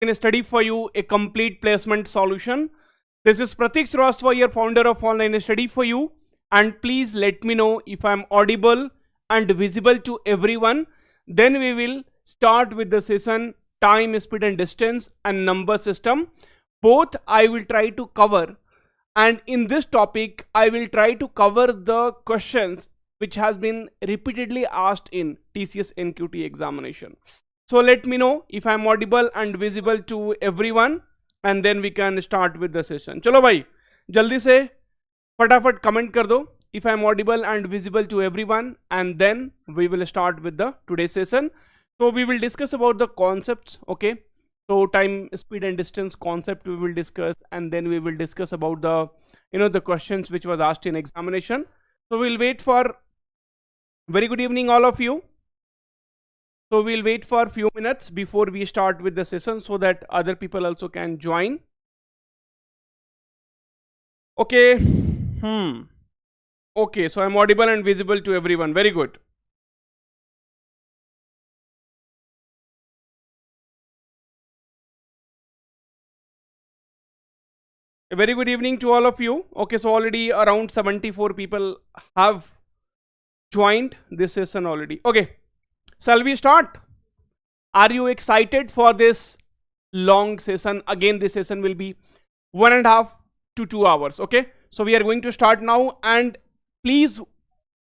Can study for you a complete placement solution. This is Pratik Srivastava, your founder of Online Study for You, and please let me know if I'm audible and visible to everyone. Then we will start with the session time, speed and distance and number system. Both I will try to cover, and in this topic I will try to cover the questions which has been repeatedly asked in TCS NQT examination. So let me know if I'm audible and visible to everyone, and then we can start with the session. चलो भाई जल्दी से फटाफट comment कर दो if I'm audible and visible to everyone, and then we will start with the today's session. So we will discuss about the concepts, okay? So time, speed and distance concept we will discuss, and then we will discuss about the the questions which was asked in examination. So we'll wait for very good evening all of you. So we'll wait for a few minutes before we start with the session so that other people also can join. Okay. Okay, so I'm audible and visible to everyone. Very good. A very good evening to all of you. Okay, so already around 74 people have joined this session already. Okay. Shall we start? Are you excited for this long session? Again, this session will be 1.5 to 2 hours. Okay, so we are going to start now, and please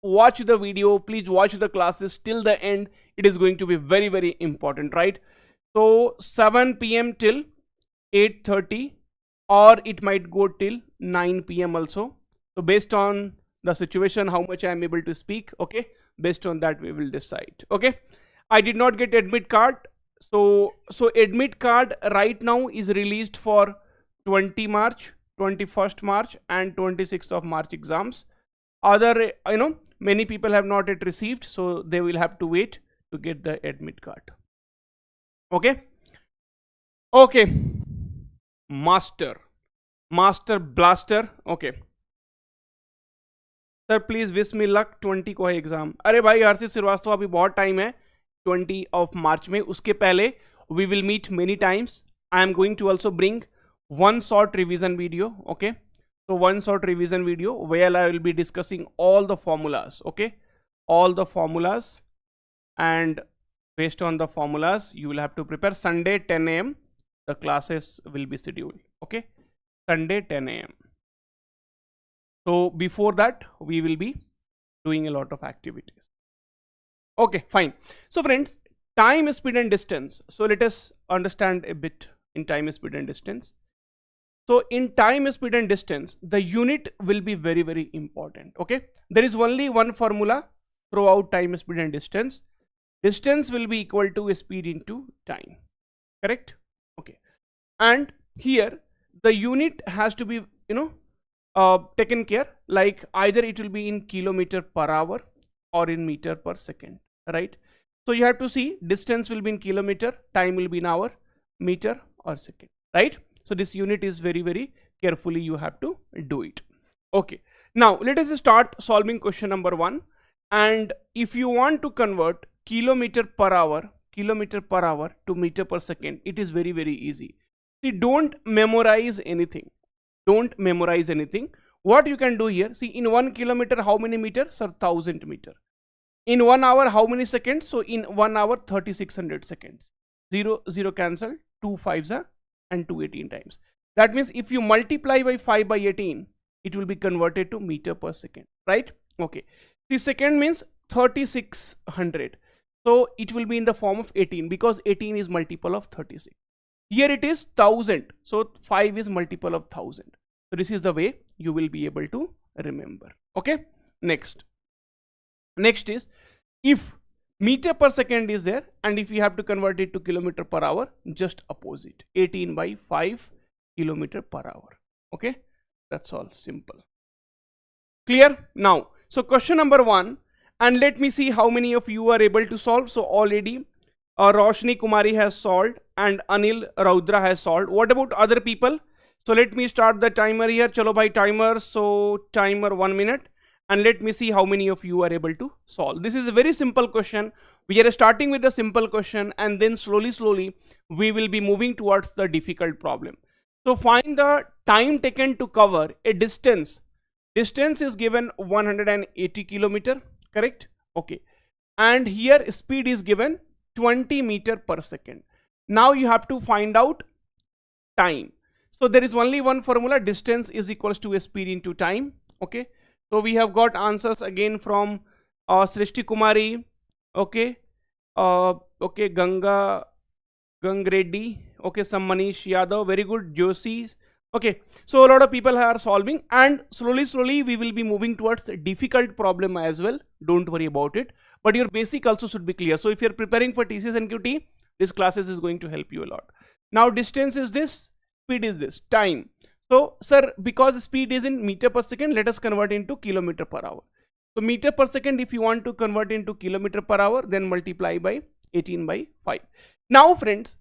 watch the video, please watch the classes till the end. It is going to be very, very important, right? So 7 p.m. till 8:30, or it might go till 9 p.m. also. So based on the situation, how much I am able to speak, okay? Based on that we will decide. Okay, I did not get admit card, so admit card right now is released for 20 March, 21st March and 26th of March exams. Other many people have not yet received, so they will have to wait to get the admit card. Okay, master blaster. Okay sir please wish me luck 20 को है exam. अरे भाई हर्षित श्रीवास्तव, अभी बहुत time है 20 of March में. उसके पहले we will meet many times. I am going to also bring one short revision video. Okay, so one short revision video where I will be discussing all the formulas. Okay, all the formulas, and based on the formulas you will have to prepare. Sunday 10 a.m. the classes will be scheduled. Okay, Sunday 10 a.m. So before that we will be doing a lot of activities. Okay, fine. So friends, time, speed and distance. So let us understand a bit in time, speed and distance. So in time, speed and distance, the unit will be very, very important. Okay, there is only one formula throughout time, speed and distance. Distance will be equal to speed into time. Correct? Okay, and here the unit has to be taken care, like either it will be in kilometer per hour or in meter per second, right? So you have to see distance will be in kilometer, time will be in hour, meter or second, right? So this unit is very, very carefully you have to do it. Okay, now let us start solving question number 1. And if you want to convert kilometer per hour to meter per second, it is very, very easy. See, don't memorize anything. What you can do here, see, in 1 kilometer how many meters? Sir, 1000 meter. In 1 hour how many seconds? So in 1 hour 3600 seconds. 0 cancel, 2 5s are, and 2 18 times. That means if you multiply by 5 by 18, it will be converted to meter per second, right? Okay, the second means 3600, so it will be in the form of 18 because 18 is multiple of 36. Here it is 1000, so 5 is multiple of 1000. So this is the way you will be able to remember. Okay, next is, if meter per second is there and if you have to convert it to kilometer per hour, just opposite, 18 by 5 kilometer per hour. Okay, that's all, simple, clear. Now, so question number 1, and let me see how many of you are able to solve. So already Roshni Kumari has solved and Anil Raudra has solved. What about other people? So let me start the timer here. Chalo bhai, timer. So timer 1 minute, and let me see how many of you are able to solve. This is a very simple question. We are starting with the simple question, and then slowly we will be moving towards the difficult problem. So find the time taken to cover a distance. Distance is given 180 kilometer, correct? Okay. And here speed is given 20 meter per second. Now you have to find out time. So there is only one formula, distance is equals to speed into time. Okay. So we have got answers again from Srishti Kumari. Okay. Okay, Gang Reddy. Okay, some Manish Yadav. Very good. Joshi. Okay, so a lot of people are solving, and slowly we will be moving towards a difficult problem as well. Don't worry about it. But your basic also should be clear. So if you're preparing for TCS NQT, this classes is going to help you a lot. Now distance is this, speed is this, time. So sir, because speed is in meter per second, let us convert into kilometer per hour. So meter per second, if you want to convert into kilometer per hour, then multiply by 18 by 5. Now friends,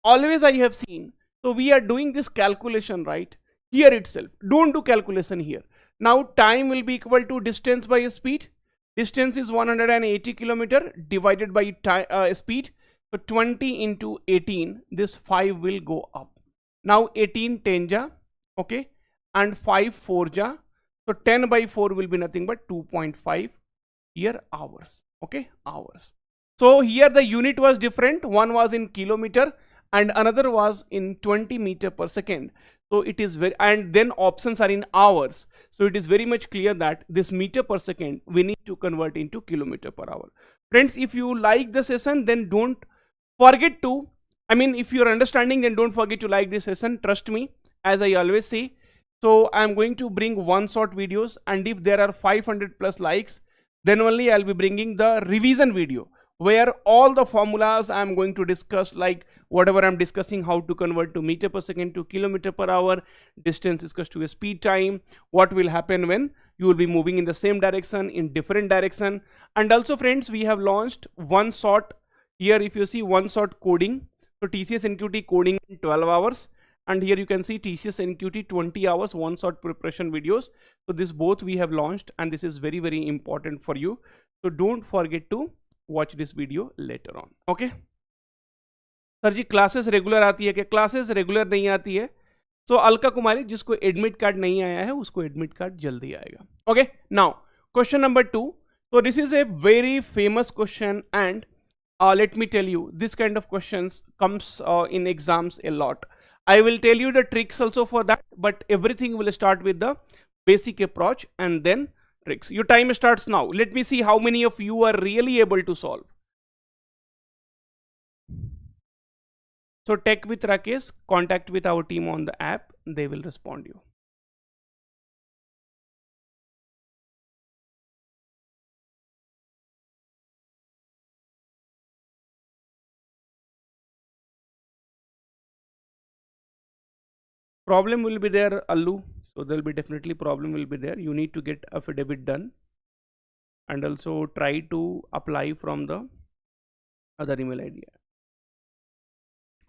always I have seen, so we are doing this calculation right here itself. Don't do calculation here. Now time will be equal to distance by speed. Distance is 180 kilometer divided by speed. So 20 into 18, this 5 will go up. Now 18 10 ja, okay, and 5 4 ja. So 10 by 4 will be nothing but 2.5 here hours. Okay, hours. So here the unit was different. One was in kilometer and another was in 20 meter per second. So it is very, and then options are in hours. So it is very much clear that this meter per second we need to convert into kilometer per hour. Friends, if you like the session, then don't forget to, if you're understanding, then don't forget to like this session. Trust me, as I always say. So I'm going to bring one short videos, and if there are 500 plus likes, then only I'll be bringing the revision video where all the formulas I'm going to discuss, like whatever I'm discussing, how to convert to meter per second to kilometer per hour, distance is equal to a speed time, what will happen when you will be moving in the same direction, in different direction. And also friends, we have launched one short here. If you see one short coding, so TCS NQT coding in 12 hours. And here you can see TCS NQT 20 hours one shot preparation videos. So this both we have launched, and this is very important for you. So don't forget to watch this video later on. Okay. Sir ji classes regular आती है क्या? Classes regular नहीं आती है. सो अलका कुमारी, जिसको admit card नहीं आया है उसको एडमिट कार्ड जल्दी आएगा. Okay. Now question number 2. So this is a very famous question, and let me tell you, this kind of questions comes in exams a lot. I will tell you the tricks also for that, but everything will start with the basic approach and then tricks. Your time starts now. Let me see how many of you are really able to solve. So Tech with Rakesh, contact with our team on the app. They will respond you. Problem will be there, Allu. So there will be definitely problem will be there. You need to get affidavit done, and also try to apply from the other email ID.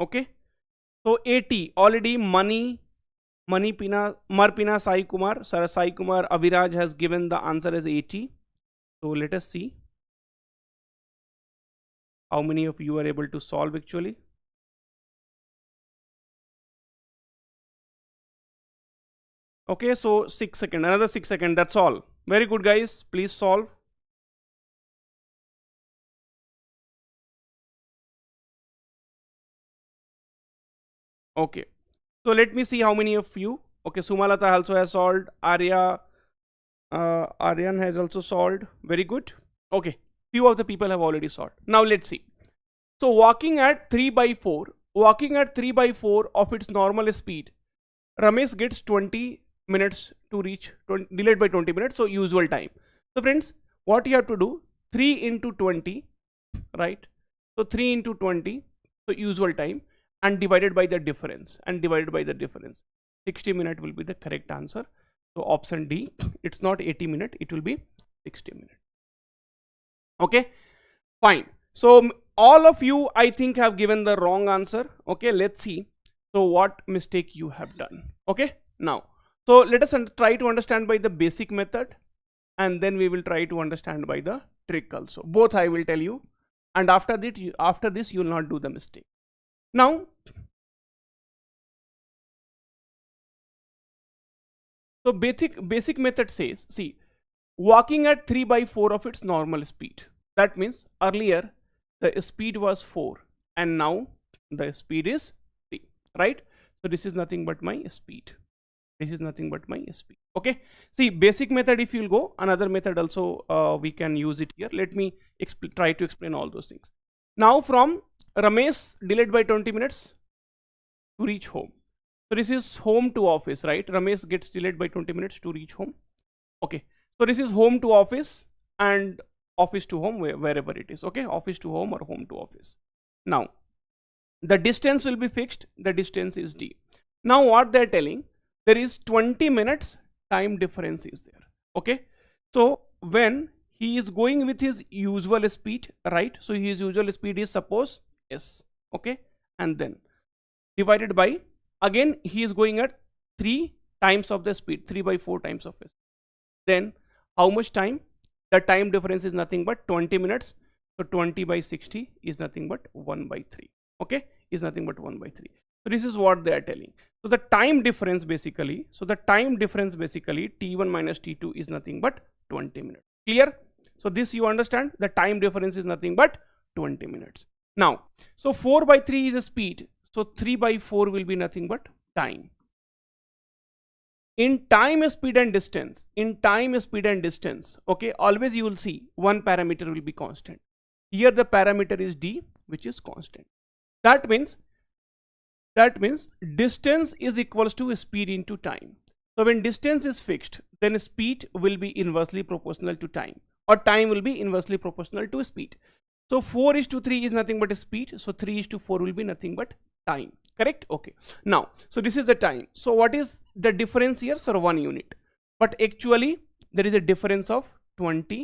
Okay. So 80 already. Money Pina, Marpina Sai Kumar, Sir Sai Kumar Aviraj has given the answer as 80. So let us see how many of you are able to solve actually. Okay, so 6 seconds, another 6 seconds, that's all. Very good guys, please solve. Okay, so let me see how many of you. Okay, Sumalata also has solved. Aryan has also solved. Very good. Okay, few of the people have already solved. Now let's see. So walking at 3 by 4 of its normal speed, Ramesh gets 20 minutes to reach, delayed by 20 minutes, so usual time. So friends, what you have to do, 3 into 20, right? So 3 into 20, so usual time, and divided by the difference, 60 minutes will be the correct answer. So option D, it's not 80 minutes, it will be 60 minutes. Okay, fine. So all of you, I think, have given the wrong answer. Okay, let's see. So what mistake you have done. Okay, now, so let us try to understand by the basic method, and then we will try to understand by the trick also. Both I will tell you. and after this you will not do the mistake. Now, so basic method says, see, walking at 3/4 of its normal speed. That means earlier the speed was 4 and now the speed is 3, right? So this is nothing but my speed. This is nothing but my speed. Okay. See, basic method, if you'll go, another method also we can use it here. Let me try to explain all those things. Now from Ramesh delayed by 20 minutes to reach home. So this is home to office, right? Ramesh gets delayed by 20 minutes to reach home. Okay. So this is home to office and office to home, wherever it is. Okay. Office to home or home to office. Now, the distance will be fixed. The distance is d. Now what they're telling, there is 20 minutes time difference is there. Okay. So when he is going with his usual speed, right? So his usual speed is suppose s. Okay. And then divided by, again he is going at 3 times of the speed, 3/4 times of s. Then how much time? The time difference is nothing but 20 minutes. So 20/60 is nothing but 1/3. Okay, is nothing but 1/3. So this is what they are telling. So the time difference basically, T1 minus T2 is nothing but 20 minutes. Clear? So this you understand, the time difference is nothing but 20 minutes. Now, so 4/3 is a speed. So 3/4 will be nothing but time. In time, speed and distance, okay, always you will see one parameter will be constant. Here the parameter is d, which is constant. That means distance is equals to speed into time. So when distance is fixed, then speed will be inversely proportional to time, or time will be inversely proportional to speed. So 4:3 is nothing but speed. So 3:4 will be nothing but time. Correct? Okay. Now, so this is the time. So what is the difference here? Sir, 1 unit. But actually, there is a difference of 20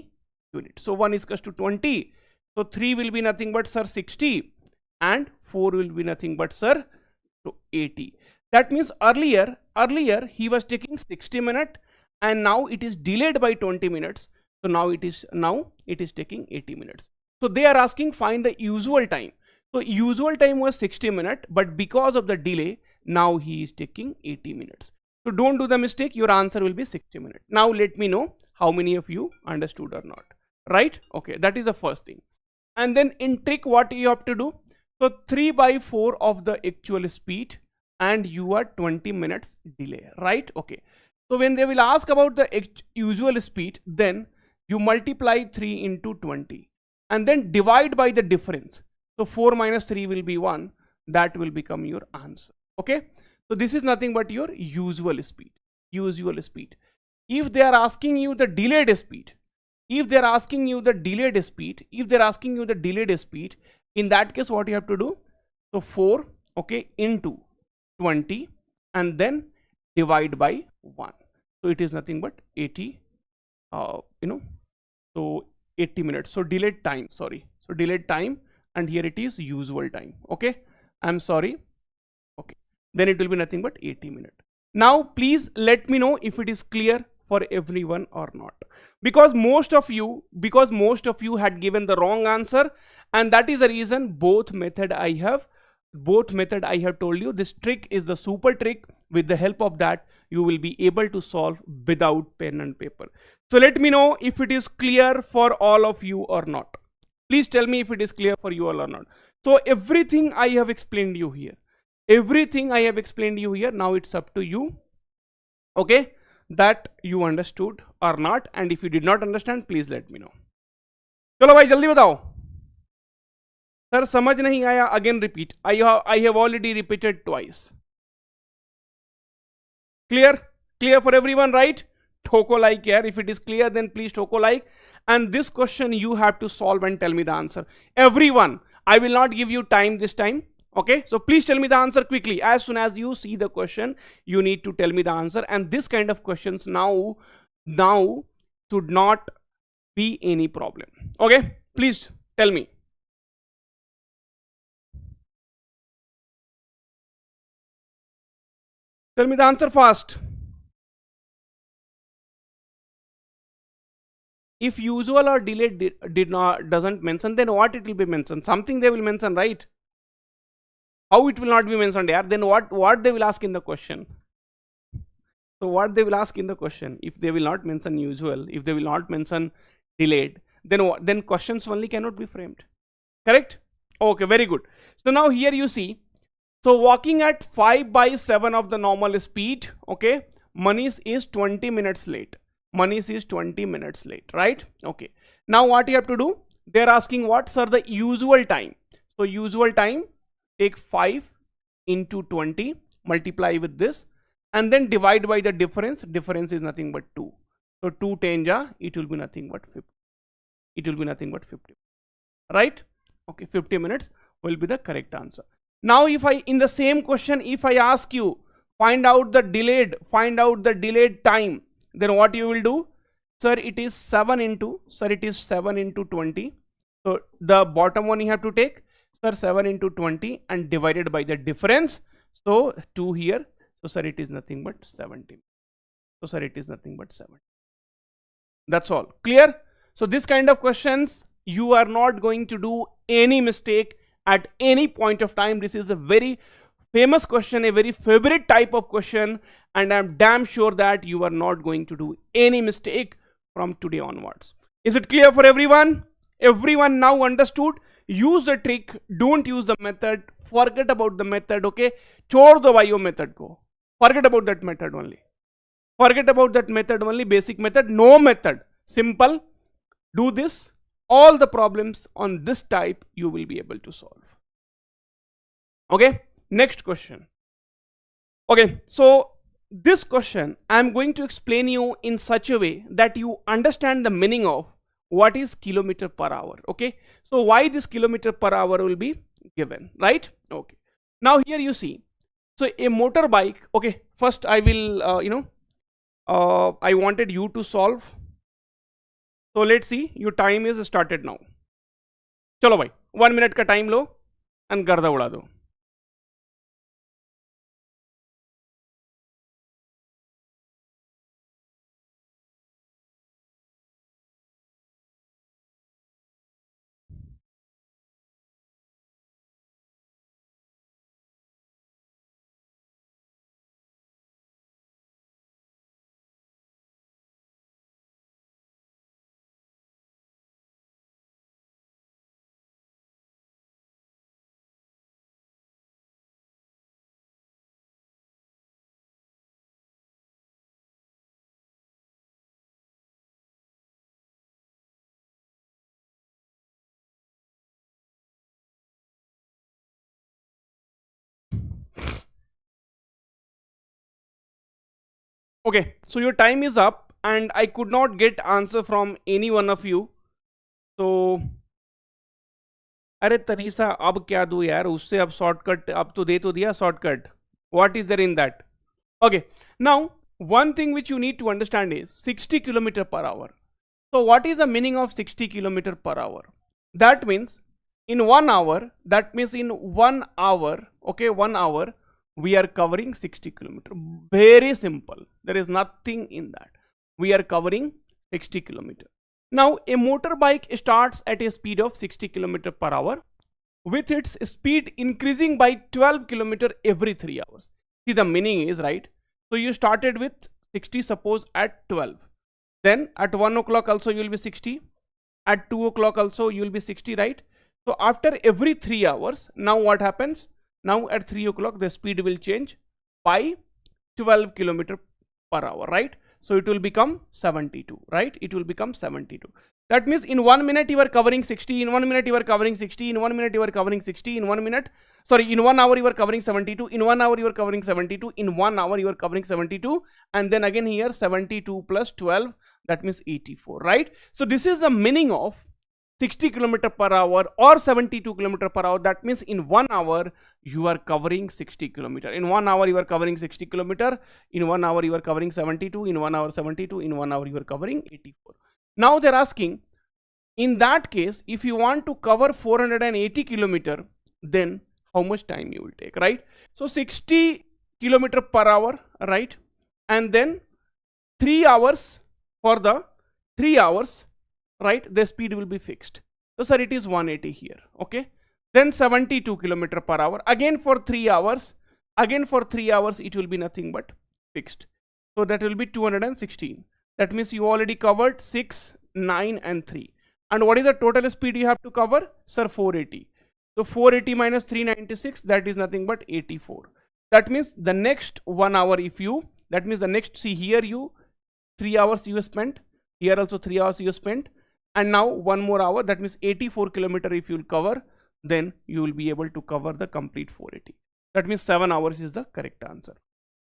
units. So 1 is equals to 20. So 3 will be nothing but, sir, 60. And 4 will be nothing but, sir, 80. That means earlier he was taking 60 minutes and now it is delayed by 20 minutes. So now it is taking 80 minutes. So they are asking find the usual time. So usual time was 60 minutes, but because of the delay, now he is taking 80 minutes. So don't do the mistake, your answer will be 60 minutes. Now let me know how many of you understood or not, right? Okay, that is the first thing. And then in trick, what you have to do? So 3/4 of the actual speed and you are 20 minutes delay, right? Okay. So when they will ask about the usual speed, then you multiply 3 into 20 and then divide by the difference. So 4 minus 3 will be 1. That will become your answer. Okay. So this is nothing but your usual speed. If they are asking you the delayed speed, in that case, what you have to do? So 4, okay, into 20 and then divide by 1. So it is nothing but 80, so 80 minutes. So delayed time, sorry. So delayed time, and here it is usual time. Okay, I'm sorry. Okay, then it will be nothing but 80 minutes. Now please let me know if it is clear for everyone or not, because most of you had given the wrong answer, and that is the reason both method I have told you. This trick is the super trick. With the help of that, you will be able to solve without pen and paper. So let me know if it is clear for all of you or not. Please tell me if it is clear for you all or not. So everything I have explained you here, now it's up to you, okay, that you understood or not. And if you did not understand, please let me know. चलो भाई जल्दी बताओ. Sir समझ नहीं आया, again repeat. I have already repeated twice. Clear for everyone, right? ठोको like here. If it is clear, then please ठोको like. And this question you have to solve and tell me the answer. Everyone, I will not give you time this time. Okay, so please tell me the answer quickly. As soon as you see the question, you need to tell me the answer. And this kind of questions now should not be any problem. Okay, please tell me. Tell me the answer fast. If usual or delayed did not doesn't mention, then what it will be mentioned? Something they will mention, right? How it will not be mentioned here? Then what they will ask in the question? So what they will ask in the question, if they will not mention usual, if they will not mention delayed, then what, then questions only cannot be framed, correct? Okay, very good. So now here you see, so walking at 5/7 of the normal speed, okay, Manish is 20 minutes late. Manish is 20 minutes late, right? Okay. Now what you have to do? They're asking what, sir, the usual time. So usual time, take 5 into 20, multiply with this, and then divide by the difference. Difference is nothing but 2. So 2 10 ja, it will be nothing but 50. It will be nothing but 50, right? Okay, 50 minutes will be the correct answer. Now if I, in the same question, if I ask you, find out the delayed time, then what you will do? Sir, it is 7 into 20. So the bottom one you have to take, sir, 7 into 20 and divided by the difference. So 2 here. So sir, it is nothing but 17. So sir, it is nothing but 7. That's all. Clear? So this kind of questions, you are not going to do any mistake at any point of time. This is a very famous question, a very favorite type of question, and I'm damn sure that you are not going to do any mistake from today onwards. Is it clear for everyone? Everyone now understood? Use the trick, don't use the method, forget about the method, okay? छोड़ दो भाई वो method को, forget about that method only. Forget about that method only, basic method, no method, simple. Do this, all the problems on this type you will be able to solve. Okay, next question. Okay, so this question I am going to explain you in such a way that you understand the meaning of what is kilometer per hour. Okay, so why this kilometer per hour will be given, right? Okay, now here you see, so a motorbike, okay, first I will I wanted you to solve. So let's see, your time is started now. चलो भाई 1 minute का time low and गर्दा उड़ा दो. Okay, so your time is up and I could not get answer from any one of you. So अरे तनीसा अब क्या दूं यार, उससे अब शॉर्टकट अब तो दे तो दिया shortcut. What is there in that? Okay, now one thing which you need to understand is 60 kilometer per hour. So what is the meaning of 60 kilometer per hour? That means in 1 hour, that means in 1 hour, okay, 1 hour we are covering 60 kilometer. Very simple, there is nothing in that. We are covering 60 kilometer. Now a motorbike starts at a speed of 60 kilometer per hour with its speed increasing by 12 kilometer every 3 hours. See, the meaning is, right, so you started with 60, suppose at 12, then at 1 o'clock also you will be 60, at 2 o'clock also you will be 60, right? So after every 3 hours, now what happens? Now at 3 o'clock the speed will change by 12 kilometer per hour, right? So it will become 72, right? It will become 72. That means in 1 minute you are covering 60, in 1 minute you are covering 60, in 1 minute you are covering 60, in 1 minute, sorry, in 1 hour you are covering 72, in 1 hour you are covering 72, in 1 hour you are covering 72, and then again here 72 plus 12, that means 84, right? So this is the meaning of 60 kilometer per hour or 72 kilometer per hour. That means in 1 hour you are covering 60 kilometer. In 1 hour you are covering 60 kilometer. In 1 hour you are covering 72. In 1 hour 72. In 1 hour you are covering 84. Now they're asking, in that case, if you want to cover 480 kilometer, then how much time you will take, right? So 60 kilometer per hour, right? And then 3 hours for the 3 hours. right? The speed will be fixed. So sir, it is 180 here. Okay, then 72 kilometer per hour, again for 3 hours, again for 3 hours it will be nothing but fixed. So that will be 216. That means you already covered 6, 9 and 3. And what is the total speed you have to cover? Sir, 480. So 480 minus 396, that is nothing but 84. That means the next 1 hour, if you, that means the next, see here you 3 hours you spent, here also 3 hours you spent, and now 1 more hour, that means 84 kilometer if you will cover, then you will be able to cover the complete 480. That means 7 hours is the correct answer.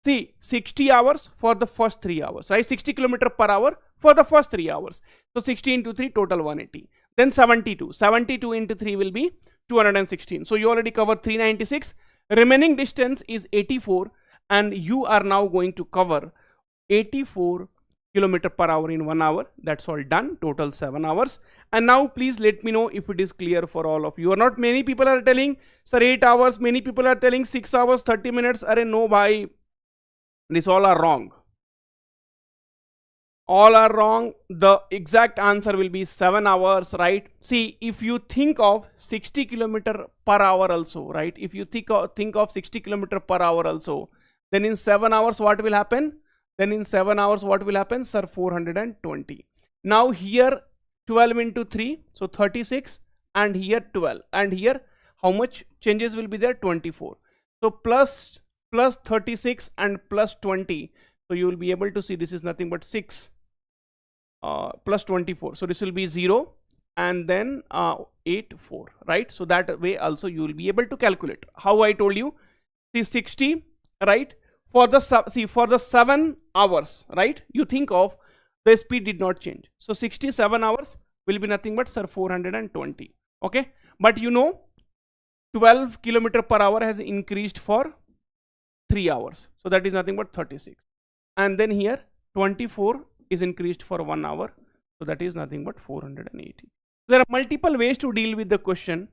See, 60 hours for the first 3 hours, right? 60 kilometer per hour for the first 3 hours. So 60 into 3, total 180. Then 72. 72 into 3 will be 216. So you already covered 396. Remaining distance is 84, and you are now going to cover 84 kilometer per hour in 1 hour. That's all done. Total 7 hours. And now please let me know if it is clear for all of you or not. Many people are telling, sir, 8 hours. Many people are telling 6 hours, 30 minutes. Arey no, bhai. These all are wrong. All are wrong. The exact answer will be 7 hours, right? See, if you think of 60 kilometer per hour also, right? If you think of 60 kilometer per hour also, then in 7 hours what will happen? Then in 7 hours what will happen? Sir, 420. Now here 12 into 3, so 36, and here 12, and here how much changes will be there? 24. So plus 36 and plus 20, so you will be able to see this is nothing but 6 plus 24, so this will be 0 and then 8 4, right? So that way also you will be able to calculate. How I told you, see 60, right? For the for the 7 hours, right? You think of the speed did not change, so 67 hours will be nothing but, sir, 420. Okay, but you know 12 kilometer per hour has increased for 3 hours, so that is nothing but 36, and then here 24 is increased for 1 hour, so that is nothing but 480. There are multiple ways to deal with the question.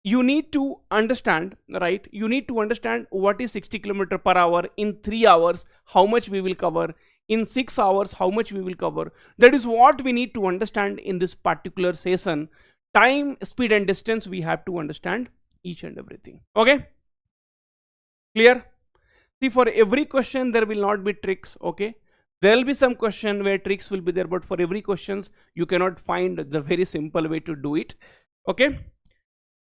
You need to understand, right? You need to understand what is 60 kilometer per hour in 3 hours, how much we will cover, in 6 hours how much we will cover. That is what we need to understand in this particular session. Time, speed and distance, we have to understand each and everything. Okay, clear? See, for every question there will not be tricks. Okay, there will be some question where tricks will be there, but for every questions you cannot find the very simple way to do it. Okay,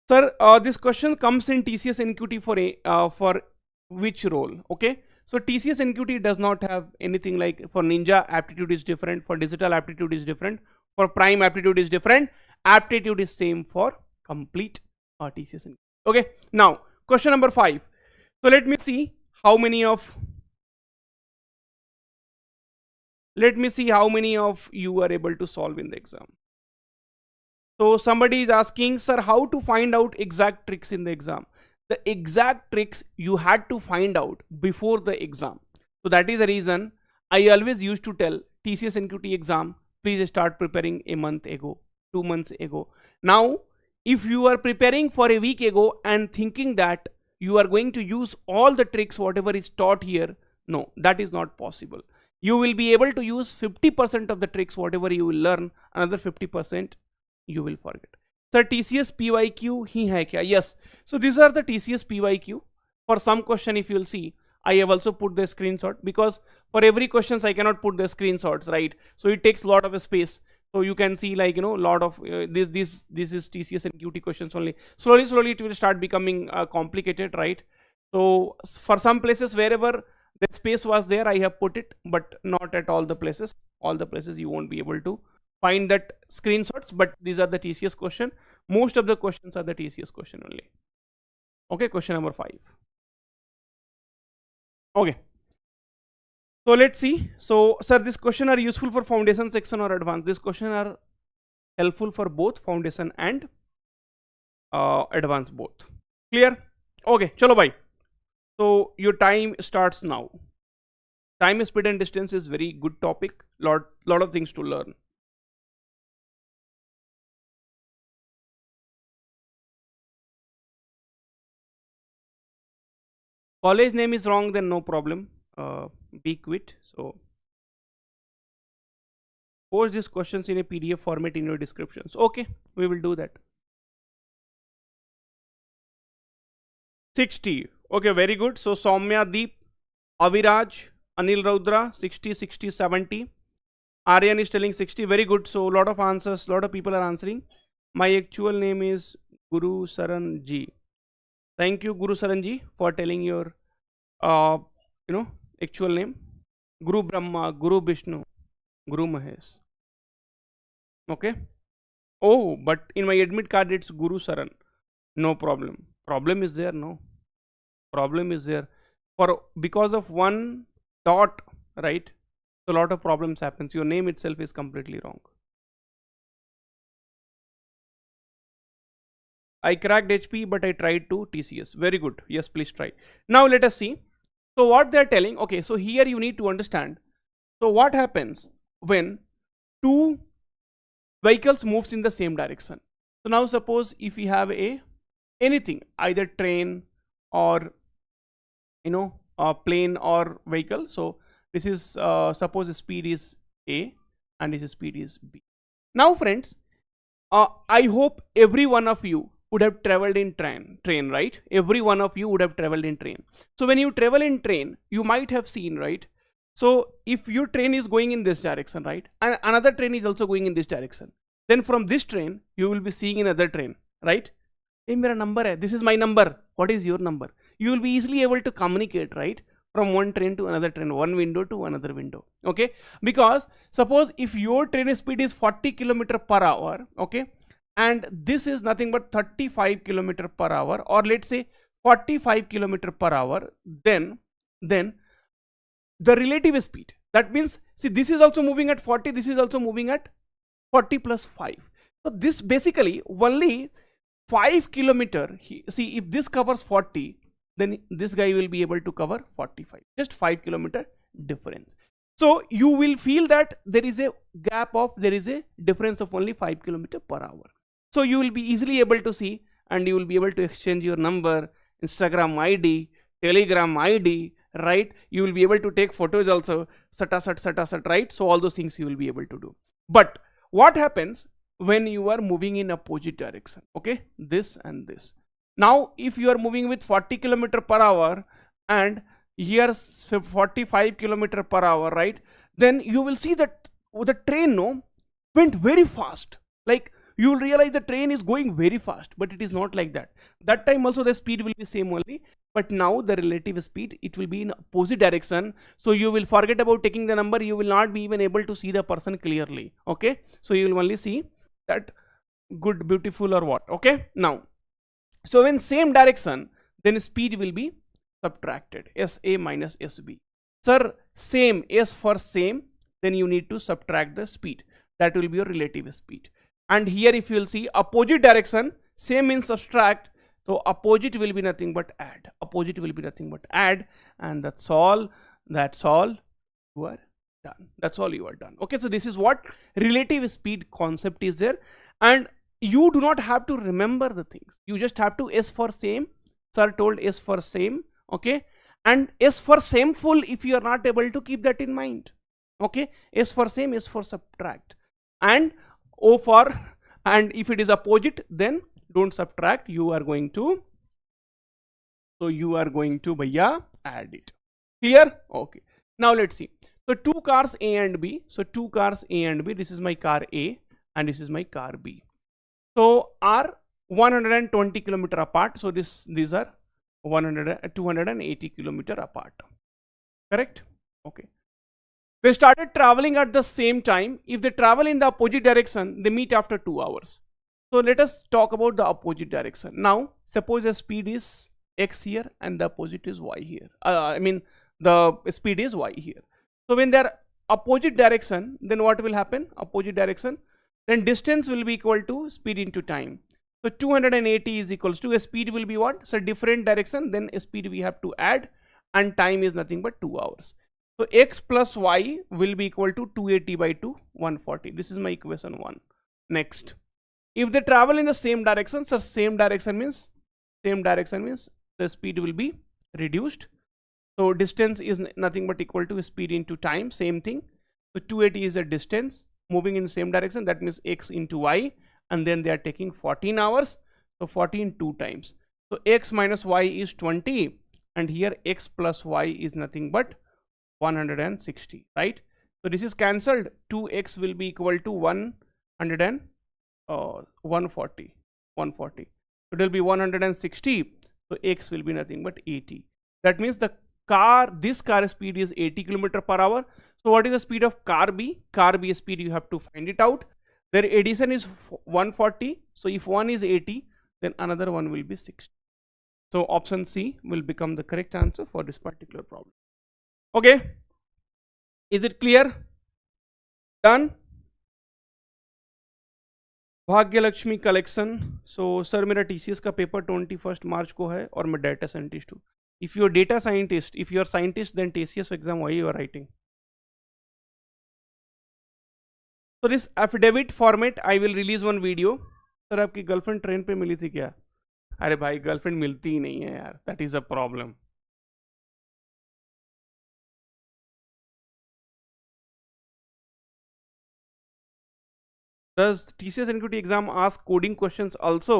sir, this question comes in TCS NQT for which role? Okay, so TCS NQT does not have anything like, for Ninja aptitude is different, for digital aptitude is different, for prime aptitude is different, aptitude is same for complete TCS NQT. Okay, now question number 5. So let me see how many of you are able to solve in the exam. So somebody is asking, sir, how to find out exact tricks in the exam? The exact tricks you had to find out before the exam. So that is the reason I always used to tell TCS NQT exam, please start preparing a month ago, 2 months ago. Now, if you are preparing for a week ago and thinking that you are going to use all the tricks, whatever is taught here, no, that is not possible. You will be able to use 50% of the tricks, whatever you will learn, another 50% you will forget. Sir, TCS PYQ ही है क्या? Yes. So these are the TCS PYQ. For some question, if you will see, I have also put the screenshot, because for every questions I cannot put the screenshots, right? So it takes a lot of space. So you can see, like, you know, lot of this is TCS and QT questions only. Slowly it will start becoming complicated, right? So for some places wherever the space was there, I have put it, but not at all the places. All the places you won't be able to find that screenshots, but these are the TCS question. Most of the questions are the TCS question only. Okay, question number 5. Okay, so let's see. So sir, this question are useful for foundation section or advanced? This question are helpful for both foundation and advanced both. Clear? Okay, chalo bhai. So your time starts now. Time, speed and distance is very good topic. Lot of things to learn. College name is wrong, then no problem. Be quit. So post these questions in a PDF format in your descriptions. Okay, we will do that. 60. Okay, very good. So Soumya Deep, Aviraj, Anil Raudra, 60, 60, 70. Aryan is telling 60. Very good. So a lot of answers, lot of people are answering. My actual name is Guru Saran Ji. Thank you, Guru Saran Ji, for telling your actual name. Guru Brahma, Guru Vishnu, Guru Mahesh. Okay. Oh, but in my admit card it's Guru Saran. No problem. Problem is there, no. Problem is there. Because of one dot, right? So a lot of problems happens. Your name itself is completely wrong. I cracked HP, but I tried to TCS. Very good. Yes, please try. Now let us see. So what they're telling, okay, so here you need to understand. So what happens when two vehicles moves in the same direction? So now suppose if we have anything, either train or a plane or vehicle. So this is suppose the speed is A and this speed is B. Now friends, I hope every one of you would have traveled in train, right? Every one of you would have traveled in train. So when you travel in train, you might have seen, right? So if your train is going in this direction, right, and another train is also going in this direction, then from this train you will be seeing another train, right? Hey, mera number hai. This is my number. What is your number? You will be easily able to communicate, right? From one train to another train, one window to another window. Okay, because suppose if your train speed is 40 km/h, okay, and this is nothing but 35 km/h, or let's say 45 km/h, then the relative speed, that means, see, this is also moving at 40, this is also moving at 40 plus 5. So this basically only 5 km. See, if this covers 40, then this guy will be able to cover 45, just 5 km difference. So you will feel that there is a gap of, there is a difference of only 5 km/h. So you will be easily able to see, and you will be able to exchange your number, Instagram ID, Telegram ID, right? You will be able to take photos also, sat, right? So all those things you will be able to do. But what happens when you are moving in opposite direction? Okay, this and this. Now if you are moving with 40 km/h and here 45 km/h, right, then you will see that the train went very fast. Like, you will realize the train is going very fast, but it is not like that. That time also the speed will be same only, but now the relative speed, it will be in opposite direction. So you will forget about taking the number. You will not be even able to see the person clearly. Okay, so you will only see that good, beautiful, or what. Okay, now, so in same direction, then speed will be subtracted, SA minus SB. Sir, same, S for same, then you need to subtract the speed. That will be your relative speed. And here if you will see opposite direction, same means subtract. So opposite will be nothing but add. Opposite will be nothing but add, and that's all. That's all. You are done. That's all you are done. Okay, so this is what relative speed concept is there, and you do not have to remember the things. You just have to S for same. Sir told S for same. Okay, and S for same full. If you are not able to keep that in mind, okay, S for same, S for subtract, and O for, and if it is opposite, then don't subtract. You are going to, so you are going to bhaiya add it. Clear? Okay. Now let's see. So two cars A and B. So two cars A and B. This is my car A and this is my car B. So are 120 km apart. So these are 280 km apart. Correct? Okay. They started traveling at the same time. If they travel in the opposite direction, they meet after 2 hours. So let us talk about the opposite direction. Now, suppose the speed is X here and the opposite is Y here. The speed is Y here. So when they are opposite direction, then what will happen? Opposite direction, then distance will be equal to speed into time. So 280 is equals to a speed will be what? So different direction, then a speed we have to add, and time is nothing but 2 hours. So X plus Y will be equal to 280 by 2, 140. This is my equation 1. Next, if they travel in the same direction, so same direction means the speed will be reduced. So distance is nothing but equal to speed into time, same thing. So 280 is the distance, moving in same direction, that means x into y, and then they are taking 14 hours, so 14 2 times. So x minus y is 20, and here x plus y is nothing but 160, right? So this is cancelled. 2x will be equal to 140. So it will be 160. So x will be nothing but 80. That means this car speed is 80 km per hour. So what is the speed of car B? Car B speed, you have to find it out. Their addition is 140. So if one is 80, then another one will be 60. So option C will become the correct answer for this particular problem. Okay. Is it clear? Done? Bhagya Lakshmi collection. So sir मेरा TCS का paper 21 March को है और मैं data scientist हूँ. If you are data scientist, if you are scientist, then TCS exam why you are writing. So this affidavit format I will release one video. Sir आपकी girlfriend train पे मिली थी क्या? अरे भाई गर्लफ्रेंड मिलती ही नहीं है यार, that is a problem. Does TCS NQT exam ask coding questions also?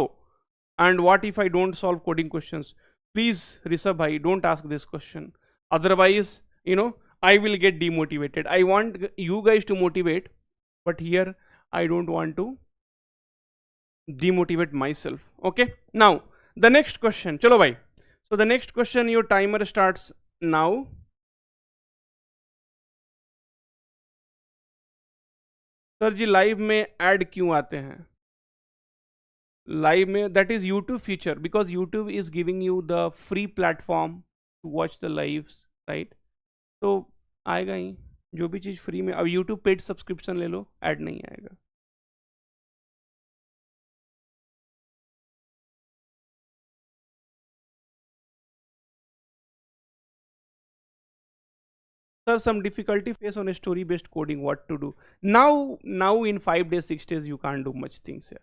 And what if I don't solve coding questions? Please, Rishabh bhai, don't ask this question. Otherwise, I will get demotivated. I want you guys to motivate, but here I don't want to demotivate myself. Okay. Now, the next question. Chalo bhai. So the next question, your timer starts now. Sir ji live में ad क्यों आते हैं? Live में that is YouTube feature, because YouTube is giving you the free platform to watch the lives, right? तो आएगा ही जो भी चीज़ free में. अब यूट्यूब पेड सब्सक्रिप्शन ले लो, ऐड नहीं आएगा. Sir, some difficulty face on a story based coding, what to do? Now in 5 days 6 days you can't do much things here.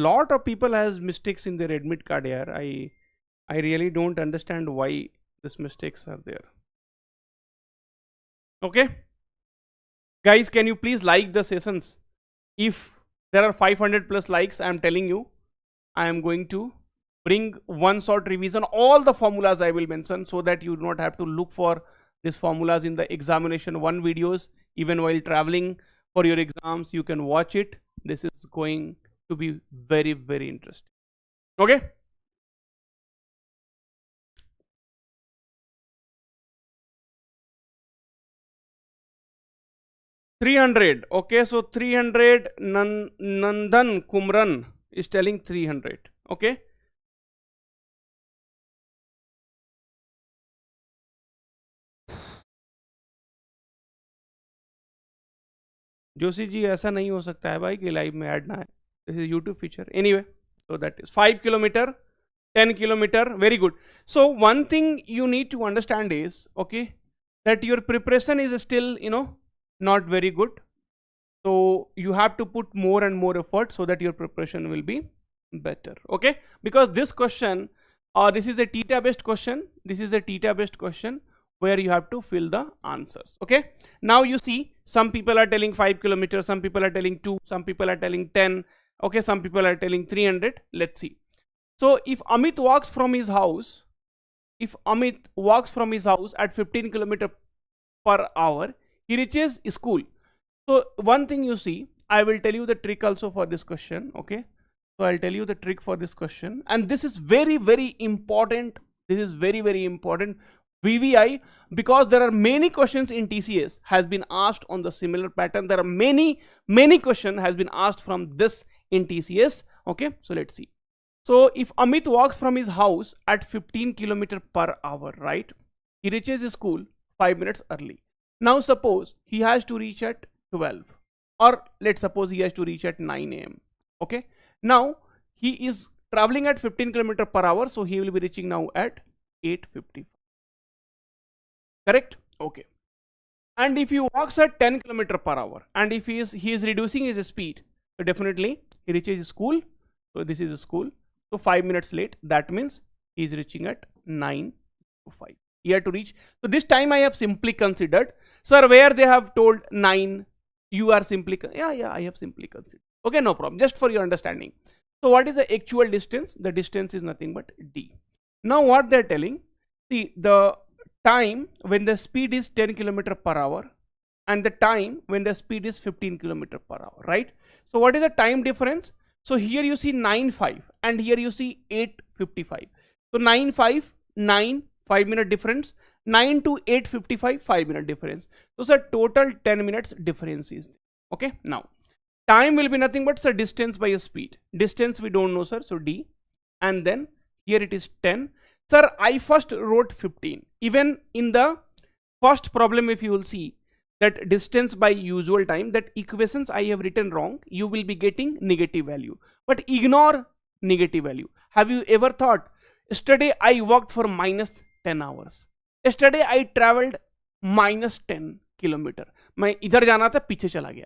Lot of people has mistakes in their admit card here. I really don't understand why these mistakes are there. Okay guys, can you please like the sessions? If there are 500 plus likes, I am telling you, I am going to bring one short revision, all the formulas I will mention, so that you do not have to look for these formulas in the examination 1 videos. Even while traveling for your exams, you can watch it. This is going to be very, very interesting. Okay. $300. Okay, so 300. Nandan Kumran is telling 300. Okay. Joshi ji ऐसा नहीं हो सकता है भाई कि live में add ना है. This is YouTube feature. Anyway, so that is 5 kilometer, 10 kilometer. Very good. So one thing you need to understand is, okay, that your preparation is still not very good. So you have to put more and more effort so that your preparation will be better. Okay, because this question, this is a theta based question. This is a theta based question where you have to fill the answers. Okay, now you see, some people are telling 5 kilometers, some people are telling 2, some people are telling 10. Okay, some people are telling 300. Let's see. So if Amit walks from his house, at 15 kilometers per hour, he reaches school. So one thing you see, I will tell you the trick also for this question. Okay, so I'll tell you the trick for this question, and this is very, very important. This is very, very important. VVI, because there are many questions in TCS has been asked on the similar pattern. There are many questions has been asked from this in TCS. Okay, so let's see. So if Amit walks from his house at 15 kilometers per hour, right? He reaches his school 5 minutes early. Now suppose he has to reach at 12, or let's suppose he has to reach at 9 a.m. Okay, now he is traveling at 15 kilometers per hour, so he will be reaching now at 8:50. Correct? Okay. And if he walks at 10 kilometers per hour, and if he is reducing his speed, so definitely he reaches his school. So this is a school. So 5 minutes late. That means he is reaching at 9:05. He had to reach. So this time I have simply considered, sir, where they have told 9, You are simply, yeah, I have simply considered. Okay, no problem, just for your understanding. So what is the actual distance? The distance is nothing but d. Now what they're telling, see the time when the speed is 10 kilometer per hour and the time when the speed is 15 kilometer per hour, right? So what is the time difference? So here you see 9:05 and here you see 8:55. So 9:05, 9, 5-minute difference. 9 to 8:55, 5-minute difference. So sir, total 10 minutes difference is there. Okay. Now time will be nothing but sir distance by a speed. Distance we don't know, sir, so d, and then here it is 10. Sir, I first wrote 15. Even in the first problem, if you will see that distance by usual time, that equations I have written wrong, you will be getting negative value. But ignore negative value. Have you ever thought, yesterday I worked for minus 10 hours. Yesterday I traveled minus 10 kilometer. मैं इधर जाना था, पीछे चला गया.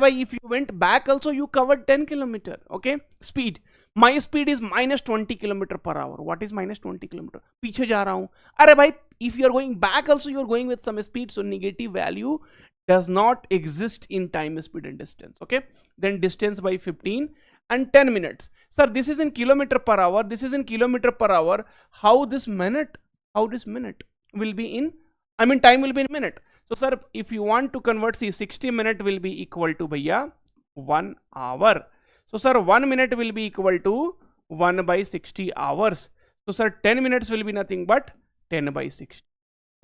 Bhai, if you went back also, you covered 10 kilometer. Okay, speed. My speed is minus 20 kilometer per hour. What is minus 20 kilometer? पीछे जा रहा हूँ. अरे भाई, if you are going back also, you are going with some speed. So negative value does not exist in time, speed and distance. Okay, then distance by 15 and 10 minutes. Sir, this is in kilometer per hour. This is in kilometer per hour. How this minute? How this minute will be in? I mean, time will be in minute. So sir, if you want to convert, see 60 minute will be equal to bhaiya 1 hour. So sir, 1 minute will be equal to 1 by 60 hours. So sir, 10 minutes will be nothing but 10 by 60.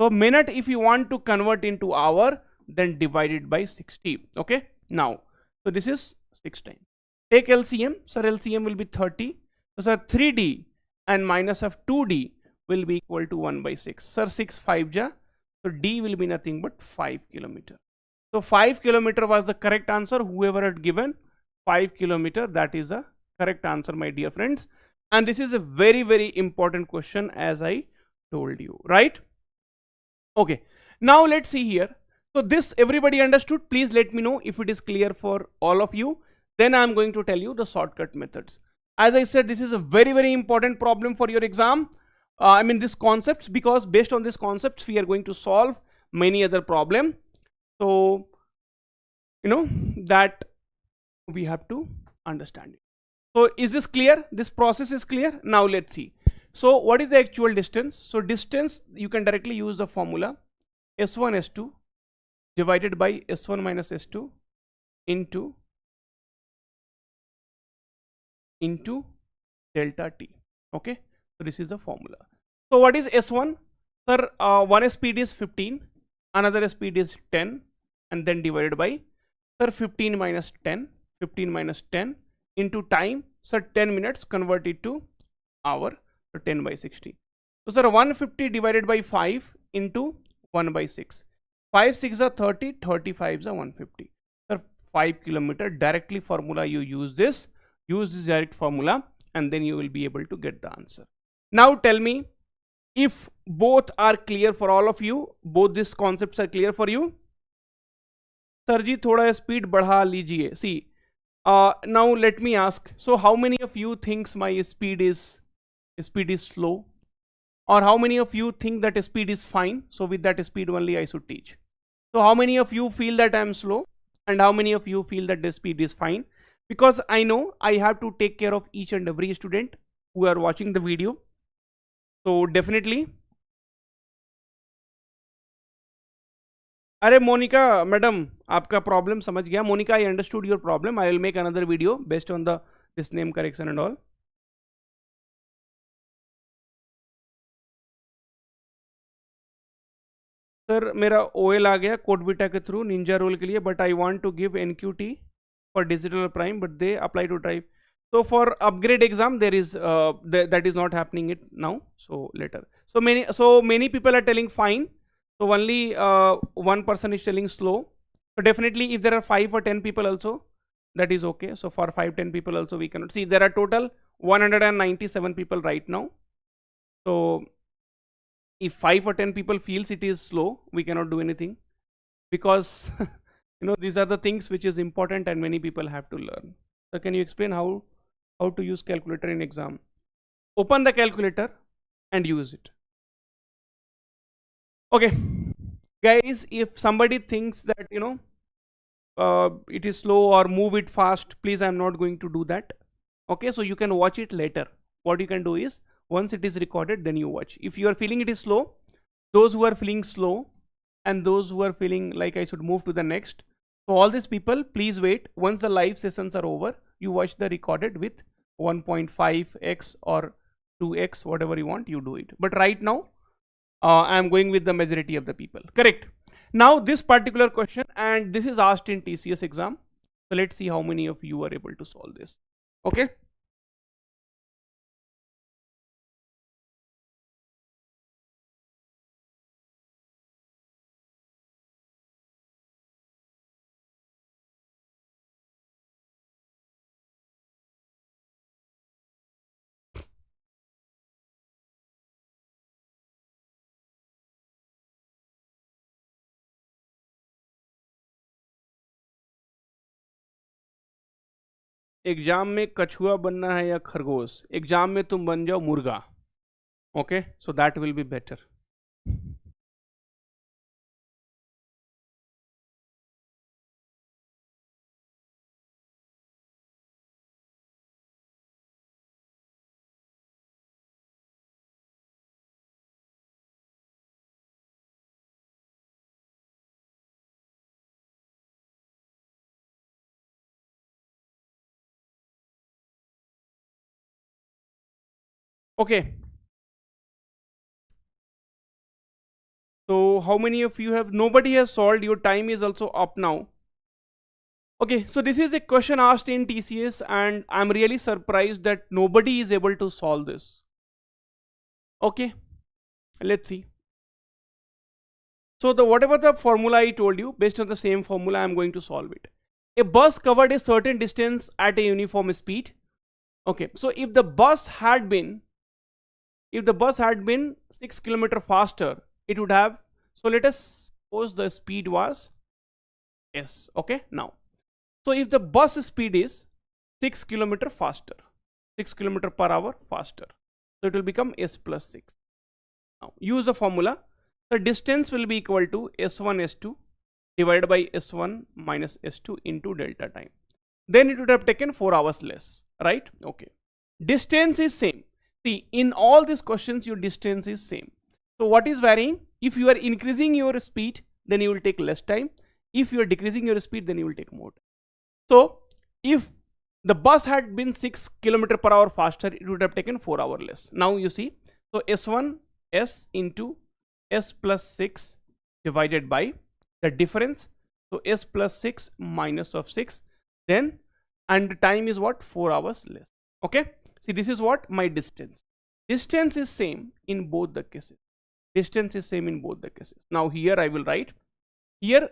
So minute, if you want to convert into hour, then divide it by 60. Okay. Now, so this is 6 times. Take LCM. Sir, LCM will be 30. So sir, 3D and minus of 2D will be equal to 1 by 6. Sir, 6 5 ja. So D will be nothing but 5 kilometer. So 5 kilometer was the correct answer. Whoever had given 5 kilometer, that is the correct answer, my dear friends. And this is a very, very important question, as I told you, right? Okay. Now let's see here. So this everybody understood. Please let me know if it is clear for all of you. Then I'm going to tell you the shortcut methods. As I said, this is a very, very important problem for your exam. I mean these concepts, because based on these concepts we are going to solve many other problem. So you know that we have to understand it. So is this clear? This process is clear. Now let's see. So what is the actual distance? So distance, you can directly use the formula S1 S2 divided by S1 minus S2 into delta T. Okay, so this is the formula. So what is S1? Sir, one speed is 15, another speed is 10, and then divided by, sir, 15 minus 10 into time. Sir, 10 minutes, convert it to hour, so 10 by 60. So sir, 150 divided by 5 into 1 by 6. 5 6 are 30, 35 are 150. Sir, 5 kilometer, directly formula you use this direct formula, and then you will be able to get the answer. Now tell me if both are clear for all of you, both these concepts are clear for you. Sir ji, thoda speed बढ़ा लीजिए. See, now let me ask, so how many of you thinks my speed is slow, or how many of you think that speed is fine, so with that speed only I should teach? So how many of you feel that I am slow, and how many of you feel that the speed is fine? Because I know I have to take care of each and every student who are watching the video. So definitely. अरे Monika madam, आपका problem समझ गया. Monika, I understood your problem. I will make another video based on this name correction and all. Sir मेरा OL आ गया CodeVita के through ninja role के लिए, but I want to give NQT for digital prime, but they apply to type. So for upgrade exam there is that is not happening it now, so later. So many people are telling fine, so only one person is telling slow. So definitely if there are 5 or 10 people also, that is okay. So for 5-10 people also we cannot see. There are total 197 people right now. So if 5 or 10 people feels it is slow, we cannot do anything, because you know, these are the things which is important and many people have to learn. So can you explain how to use calculator in exam? Open the calculator and use it. Okay guys, if somebody thinks that, you know, it is slow or move it fast, please, I'm not going to do that. Okay, so you can watch it later. What you can do is, once it is recorded, then you watch. If you are feeling it is slow, those who are feeling slow and those who are feeling like I should move to the next, so all these people, please wait. Once the live sessions are over, you watch the recorded with 1.5x or 2x, whatever you want, you do it. But right now, I am going with the majority of the people. Correct. Now this particular question, and this is asked in TCS exam. So let's see how many of you are able to solve this. Okay. Exam में कछुआ बनना है या खरगोश, exam में तुम बन जाओ मुर्गा. Okay, so that will be better. Okay. So how many of you have, nobody has solved, your time is also up now. Okay, so this is a question asked in TCS and I'm really surprised that nobody is able to solve this. Okay, let's see. So the whatever the formula I told you, based on the same formula, I'm going to solve it. A bus covered a certain distance at a uniform speed. Okay, so if the bus had been 6 kilometer faster, it would have, so let us suppose the speed was s. Okay, now, so if the bus speed is 6 kilometer faster, 6 kilometer per hour faster, so it will become s plus 6. Now use the formula. The distance will be equal to s1 s2 divided by s1 minus s2 into delta time. Then it would have taken 4 hours less, right? Okay, distance is same. See, in all these questions your distance is same. So what is varying? If you are increasing your speed, then you will take less time. If you are decreasing your speed, then you will take more time. So if the bus had been 6 kilometer per hour faster, it would have taken 4 hours less. Now you see, so s1 s into s plus 6 divided by the difference, so s plus 6 minus of 6, then, and the time is what, 4 hours less. Okay, see, this is what my distance. Distance is same in both the cases. Distance is same in both the cases. Now here I will write, here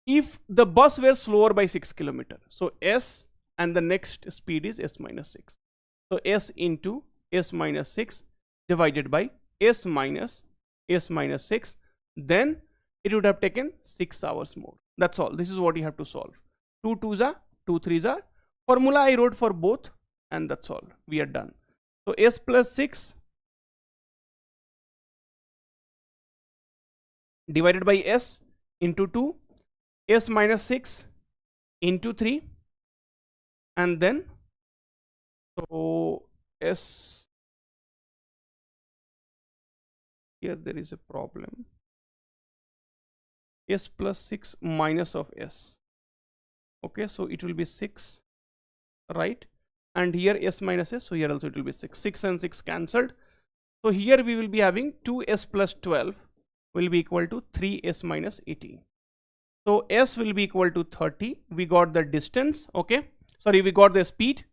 if the bus were slower by 6 kilometer, so s and the next speed is s minus 6, so s into s minus 6 divided by s minus 6, then it would have taken 6 hours more. That's all. This is what you have to solve. 2 2s are 2 3s are, formula I wrote for both, and that's all. We are done. So s plus 6 divided by s into 2, s minus 6 into 3, and then so s, here there is a problem, s plus 6 minus of s. Okay, so it will be 6, right? And here s minus s, so here also it will be 6. 6 and 6 cancelled. So here we will be having 2s plus 12 will be equal to 3s minus 18. So s will be equal to 30. We got the distance. Okay, sorry, we got the speed.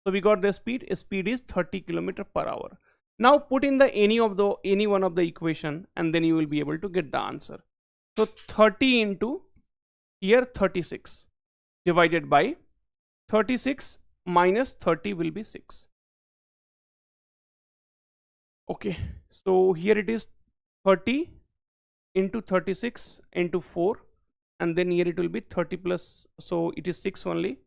So we got the speed. Speed is 30 kilometer per hour. Now put in the any one of the equation, and then you will be able to get the answer. So 30 into here 36 divided by 36 minus 30 will be 6. Okay, so here it is 30 into 36 into 4, and then here it will be 30 plus, so it is 6 only.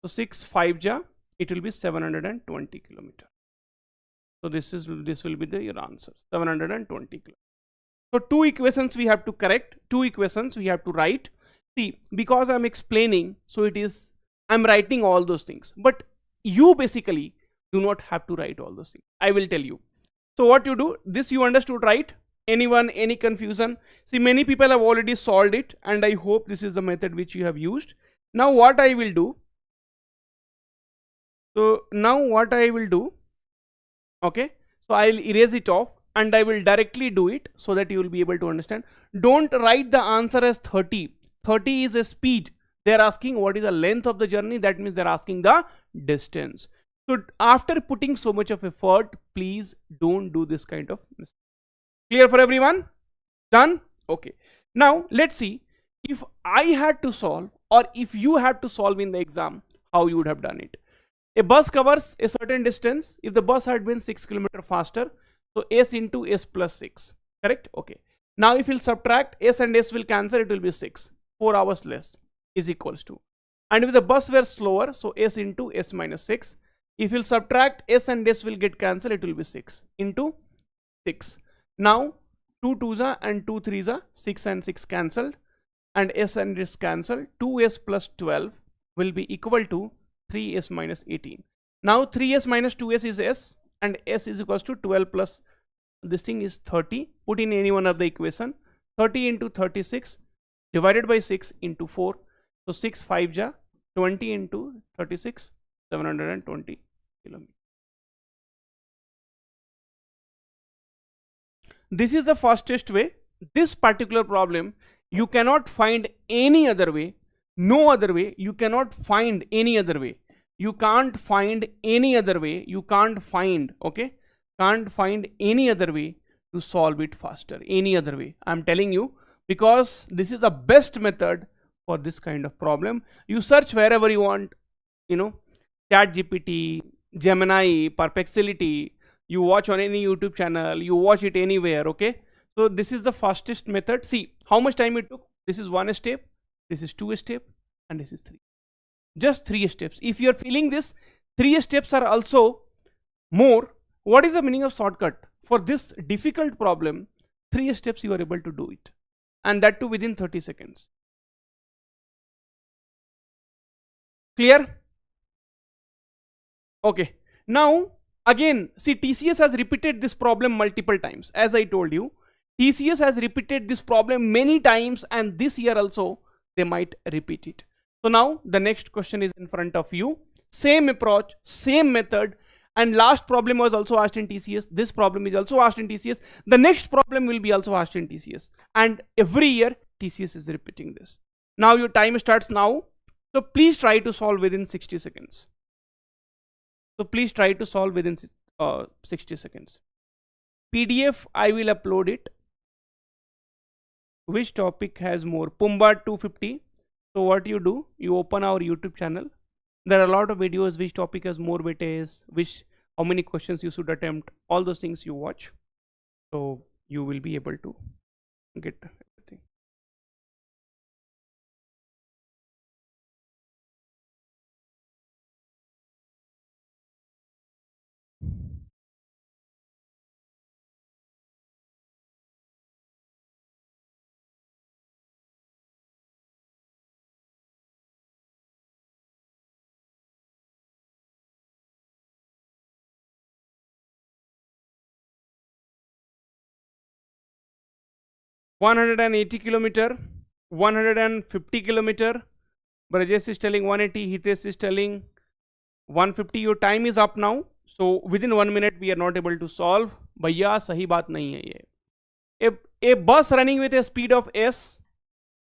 So 6 5 ja, it will be 720 kilometer. So this will be the your answer, 720 kilometers. So 2 equations we have to correct, 2 equations we have to write. See, because I'm explaining, so it is, I'm writing all those things, but you basically do not have to write all those things. I will tell you. So what you do, this you understood, right? Anyone, any confusion? See, many people have already solved it, and I hope this is the method which you have used. Now what I will do, okay, so I'll erase it off and I will directly do it so that you will be able to understand. Don't write the answer as 30. 30 is a speed. They're asking what is the length of the journey. That means they're asking the distance. So after putting so much of effort, please don't do this kind of mistake. Clear for everyone? Done? Okay. Now let's see, if I had to solve, or if you had to solve in the exam, how you would have done it. A bus covers a certain distance. If the bus had been 6 km faster, so s into s plus 6, correct? Okay. Now if you'll subtract, s and s will cancel, it will be 6. 4 hours less is equals to. And if the bus were slower, so s into s minus 6. If you'll subtract, s and s will get cancelled, it will be 6 into 6. Now 2 2s are and 2 3s are, 6 and 6 cancelled, and s and s cancelled. 2s plus 12 will be equal to 3s minus 18. Now 3s minus 2s is s, and s is equals to 12 plus this thing is 30. Put in any one of the equation. 30 into 36 divided by 6 into 4. So 6 5 ja, 20 into 36, 720 kilometers. This is the fastest way. This particular problem you cannot find any other way. No other way. You cannot find any other way. You can't find any other way. You can't find, okay, can't find any other way to solve it faster. Any other way, I'm telling you, because this is the best method for this kind of problem. You search wherever you want, you know, ChatGPT, Gemini, Perplexity, you watch on any YouTube channel, you watch it anywhere, okay? So this is the fastest method. See how much time it took. This is 1 step, this is 2 step, and this is 3. Just 3 steps. If you are feeling this 3 steps are also more, what is the meaning of shortcut? For this difficult problem, 3 steps you are able to do it, and that too within 30 seconds. Clear? Okay. Now again, see, TCS has repeated this problem multiple times. As I told you, TCS has repeated this problem many times, and this year also they might repeat it. So now the next question is in front of you. Same approach, same method, and last problem was also asked in TCS. This problem is also asked in TCS. The next problem will be also asked in TCS, and every year TCS is repeating this. Now your time starts now. So please try to solve within 60 seconds. So please try to solve within 60 seconds. PDF, I will upload it. Which topic has more? Pumba 250. So what you do, you open our YouTube channel. There are a lot of videos, which topic has more weightage, how many questions you should attempt, all those things you watch. So you will be able to get everything. $180 kilometer, 150 kilometer. Brajesh is telling 180, Hitesh is telling 150. Your time is up now. So within 1 minute we are not able to solve. भैया सही बात नहीं है ये. A bus running with a speed of s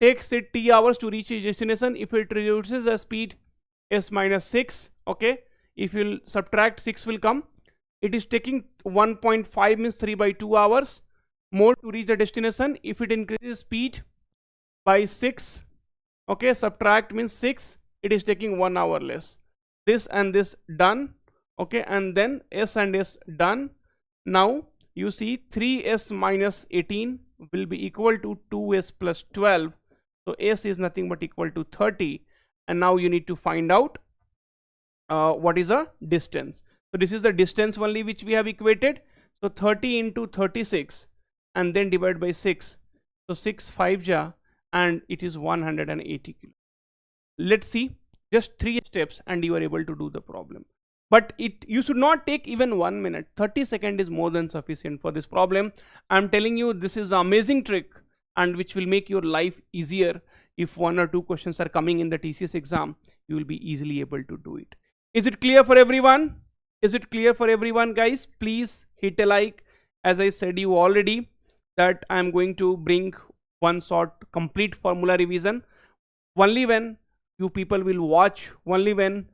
takes it t hours to reach its destination. If it reduces the speed s minus 6, okay, if you'll subtract 6 will come. It is taking 1.5 means 3 by 2 hours more to reach the destination. If it increases speed by 6, okay, subtract means 6, it is taking 1 hour less. This and this done, okay, and then s and s done. Now you see 3s minus 18 will be equal to 2s plus 12. So s is nothing but equal to 30, and now you need to find out what is the distance. So this is the distance only which we have equated. So 30 into 36 and then divide by 6. So 6 5 ja, and it is 180 kilo. Let's see, just 3 steps and you are able to do the problem. But you should not take even 1 minute. 30 seconds is more than sufficient for this problem. I'm telling you, this is an amazing trick and which will make your life easier. If 1 or 2 questions are coming in the TCS exam, you will be easily able to do it. Is it clear for everyone? Is it clear for everyone, guys? Please hit a like. As I said you already that I'm going to bring one short complete formula revision. Only when you people will watch, only when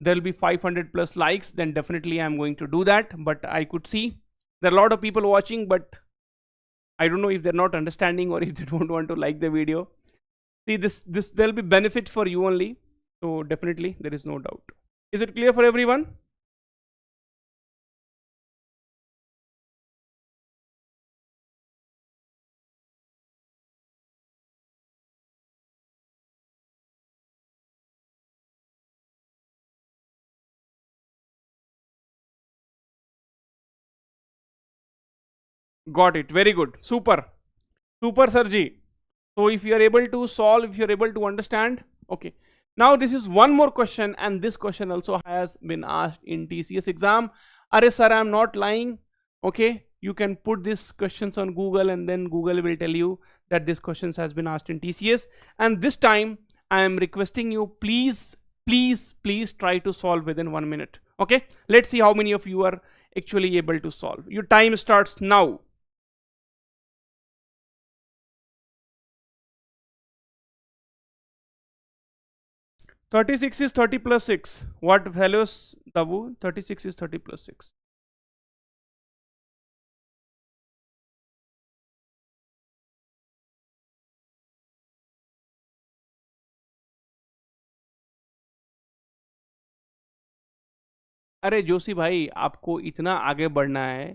there will be 500 plus likes, then definitely I'm going to do that. But I could see there are a lot of people watching, but I don't know if they're not understanding or if they don't want to like the video. See, this there'll be benefit for you only. So definitely there is no doubt. Is it clear for everyone? Got it. Very good. Super. Super, Sarji. So if you are able to solve, if you are able to understand, okay. Now this is one more question, and this question also has been asked in TCS exam. Arey sir, I am not lying. Okay, you can put these questions on Google and then Google will tell you that this questions has been asked in TCS. And this time I am requesting you, please try to solve within 1 minute. Okay, let's see how many of you are actually able to solve. Your time starts now. 36 is 30 plus 6. What values, Tabu? 36 is 30 plus 6. अरे जोशी भाई, आपको इतना आगे बढ़ना है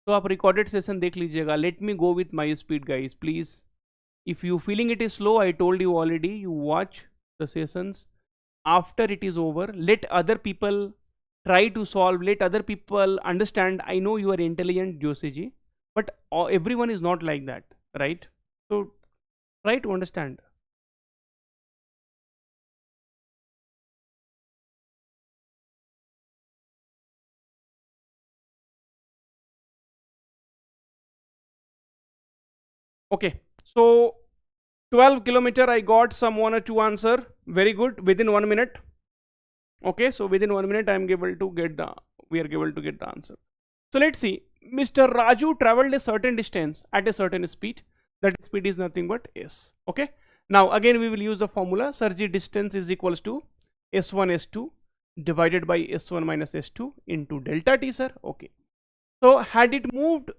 तो आप recorded session देख लीजिएगा. Let me go with my speed guys please. If you feeling it is slow, I told you already, you watch the sessions. After it is over, let other people try to solve, let other people understand. I know you are intelligent, Joshi ji, but everyone is not like that, right? So try to understand. Okay, so 12 kilometer, I got some 1 or 2 answer. Very good, within 1 minute. Okay, so within 1 minute we are able to get the answer. So let's see. Mr. Raju traveled a certain distance at a certain speed. That speed is nothing but s. Okay, now again we will use the formula. Sarji, distance is equals to s1 s2 divided by s1 minus s2 into delta t, sir. Okay, so had it moved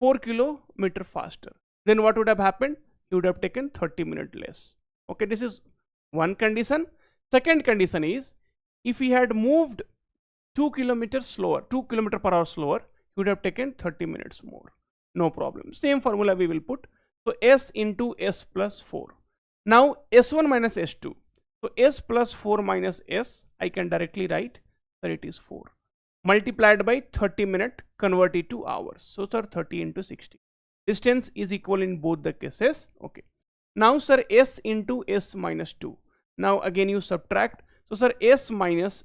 4 kilometer faster, then what would have happened? You would have taken 30 minutes less. Okay, this is one condition. Second condition is, if he had moved 2 kilometers slower, 2 kilometer per hour slower, he would have taken 30 minutes more. No problem. Same formula we will put. So s into s plus 4. Now s1 minus s2. So s plus 4 minus s, I can directly write that it is 4. Multiplied by 30 minute, convert it to hours. So sir, 30 into 60. Distance is equal in both the cases. Okay. Now sir, s into s minus 2. Now again you subtract. So sir, s minus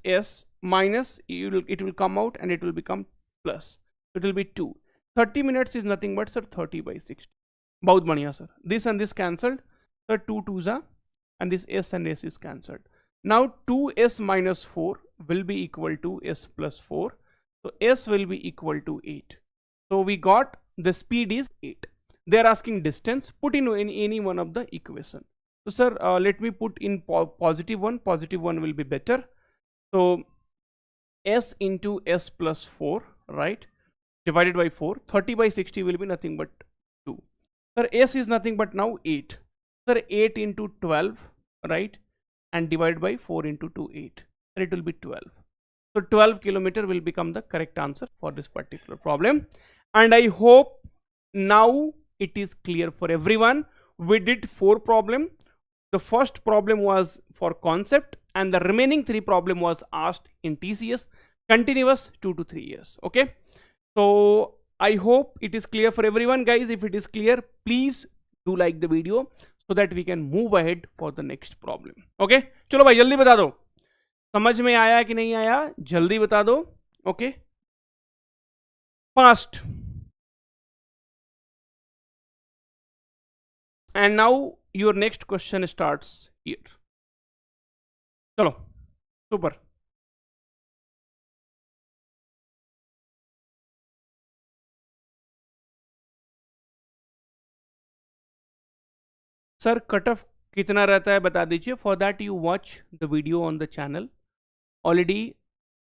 it will come out and it will become plus. It will be 2. 30 minutes is nothing but sir 30 by 60. Bahut badhiya sir. This and this cancelled. Sir 2 2s are, and this s and s is cancelled. Now 2s minus 4 will be equal to s plus 4. So s will be equal to 8. So we got the speed is 8. They are asking distance. Put in any one of the equation. So sir, let me put in positive one. Positive one will be better. So s into s plus 4, right, divided by 4. 30 by 60 will be nothing but 2. Sir, s is nothing but now 8. Sir, 8 into 12, right, and divided by 4 into 2, 8. Sir, it will be 12. So 12 kilometer will become the correct answer for this particular problem. And I hope now it is clear for everyone. We did 4 problems. The first problem was for concept and the remaining 3 problem was asked in TCS, continuous 2 to 3 years. Okay, so I hope it is clear for everyone, guys. If it is clear, please do like the video so that we can move ahead for the next problem. Okay, चलो भाई जल्दी बता दो, समझ में आया कि नहीं आया, जल्दी बता दो. Okay, fast. And now your next question starts here. चलो, super. सर कट ऑफ कितना रहता है बता दीजिए. For that you watch the video on the channel. Already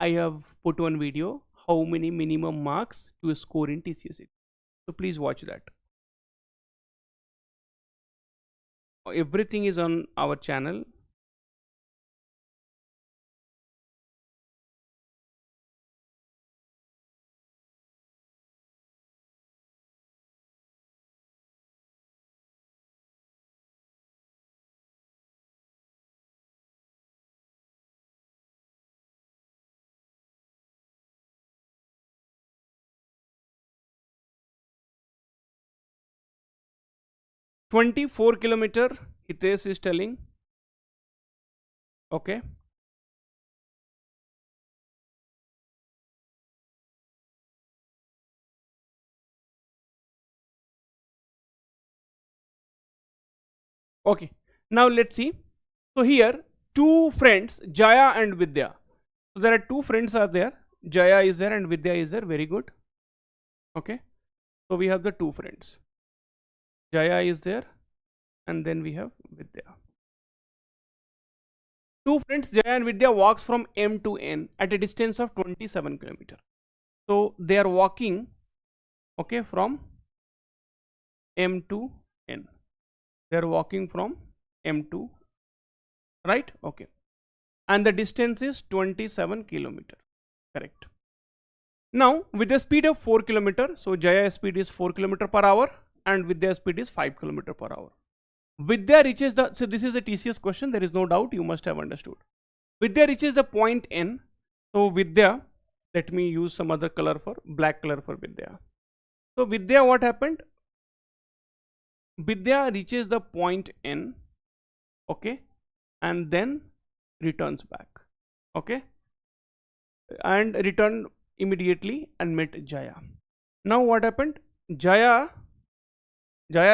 I have put one video how many minimum marks to score in TCS. So please watch that. Everything is on our channel. "24 kilometer," Hitesh is telling. Okay. Okay. Now let's see. So here, two friends, Jaya and Vidya. So there are two friends are there. Jaya is there and Vidya is there. Very good. Okay. So we have the two friends. Jaya is there and then we have Vidya. Two friends Jaya and Vidya walks from M to N at a distance of 27 kilometer. So they are walking, okay, from M to N. They are walking from M to, right? Okay. And the distance is 27 kilometer. Correct. Now with the speed of 4 kilometer, so Jaya's speed is 4 kilometer per hour and Vidya's speed is 5 kilometer per hour. Vidya reaches the, so this is a TCS question, there is no doubt, you must have understood. Vidya reaches the point N. So Vidya, let me use some other color for, black color for Vidya. So Vidya, what happened? Vidya reaches the point N, okay, and then returns back, okay, and returned immediately and met Jaya. Now what happened? Jaya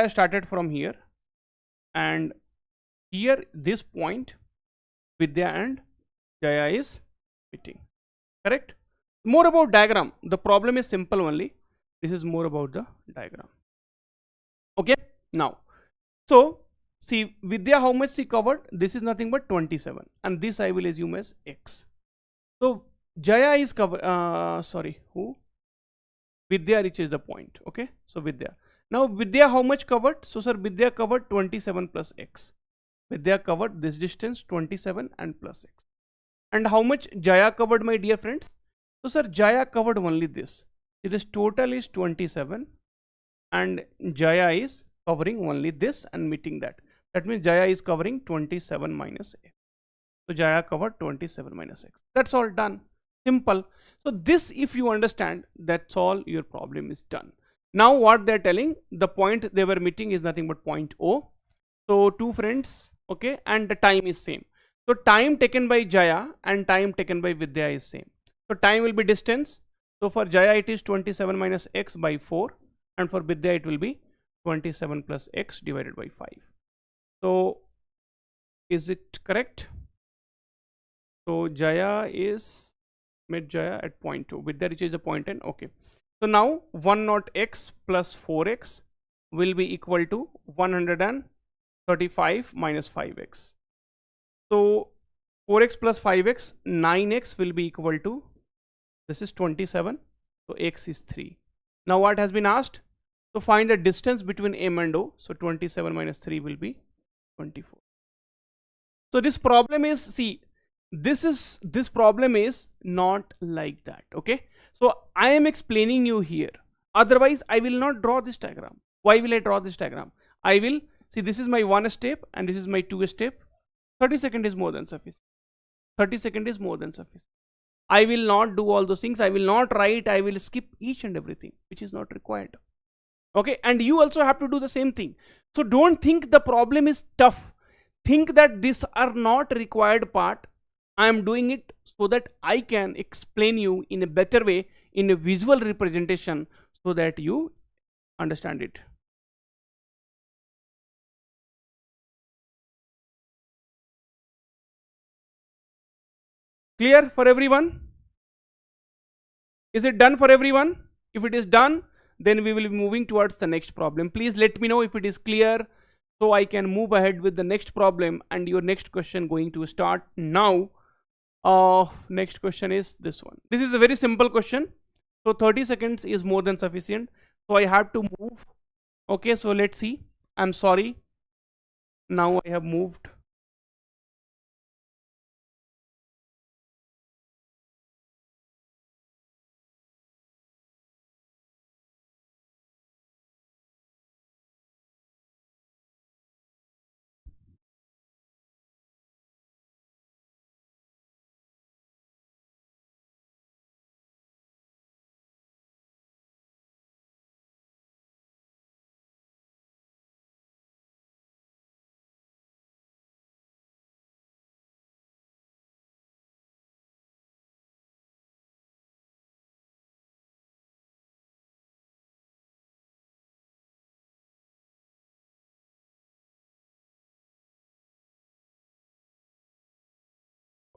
started from here, and here this point Vidya and Jaya is meeting. Correct? More about diagram. The problem is simple only. This is more about the diagram. Okay. Now, so see Vidya, how much she covered? This is nothing but 27, and this I will assume as X. So Jaya is covered. Sorry, who? Vidya reaches the point. Okay. So Vidya. Now Vidya how much covered? So sir, Vidya covered 27 plus X. Vidya covered this distance 27 and plus X. And how much Jaya covered, my dear friends? So sir, Jaya covered only this. This total is 27 and Jaya is covering only this and meeting that. That means Jaya is covering 27 minus X. So Jaya covered 27 minus X. That's all done. Simple. So this, if you understand, that's all, your problem is done. Now what they're telling, the point they were meeting is nothing but point O. So two friends, okay, and the time is same. So time taken by Jaya and time taken by Vidya is same. So time will be distance. So for Jaya it is 27 minus X by 4 and for Vidya it will be 27 plus X divided by 5. So is it correct? So Jaya is met Jaya at point 2. Vidya reaches the point N. Okay. So now 1 naught X plus 4X will be equal to 135 minus 5X. So 4X plus 5X, 9X will be equal to, this is 27. So X is 3. Now what has been asked? So find the distance between M and O. So 27 minus 3 will be 24. So this problem is, see, this problem is not like that. Okay. So I am explaining you here. Otherwise I will not draw this diagram. Why will I draw this diagram? I will, see, this is my 1 step and this is my 2 step. 30 seconds is more than sufficient. 30 seconds is more than sufficient. I will not do all those things. I will not write. I will skip each and everything which is not required. Okay, and you also have to do the same thing. So don't think the problem is tough. Think that these are not required part. I am doing it so that I can explain you in a better way, in a visual representation, so that you understand it. Clear for everyone? Is it done for everyone? If it is done, then we will be moving towards the next problem. Please let me know if it is clear, so I can move ahead with the next problem and your next question going to start now. Next question is this one. This is a very simple question. So 30 seconds is more than sufficient. So I have to move. Okay, so let's see. I'm sorry. Now I have moved.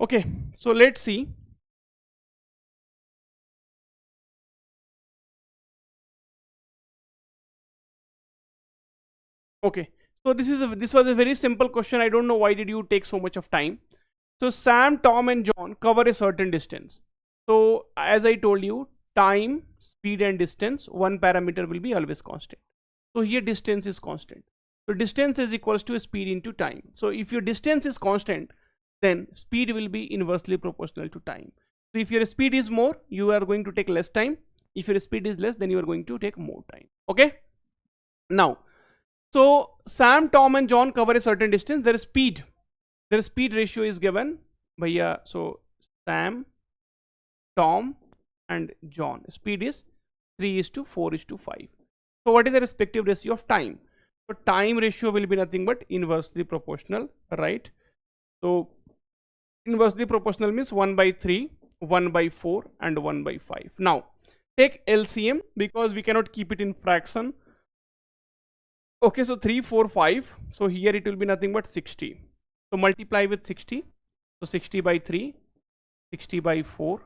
Okay, so let's see. Okay, so this was a very simple question. I don't know why did you take so much of time. So Sam, Tom, and John cover a certain distance. So as I told you, time, speed, and distance, one parameter will be always constant. So here distance is constant. So distance is equals to speed into time. So if your distance is constant, then speed will be inversely proportional to time. So if your speed is more, you are going to take less time. If your speed is less, then you are going to take more time. Okay. Now, so Sam, Tom, and John cover a certain distance. Their speed ratio is given by so Sam, Tom, and John. Speed is 3:4:5. So what is the respective ratio of time? So time ratio will be nothing but inversely proportional, right? So inversely proportional means 1/3, 1/4, and 1/5. Now take LCM because we cannot keep it in fraction. Okay, so 3, 4, 5. So here it will be nothing but 60. So multiply with 60. So 60/3, 60/4,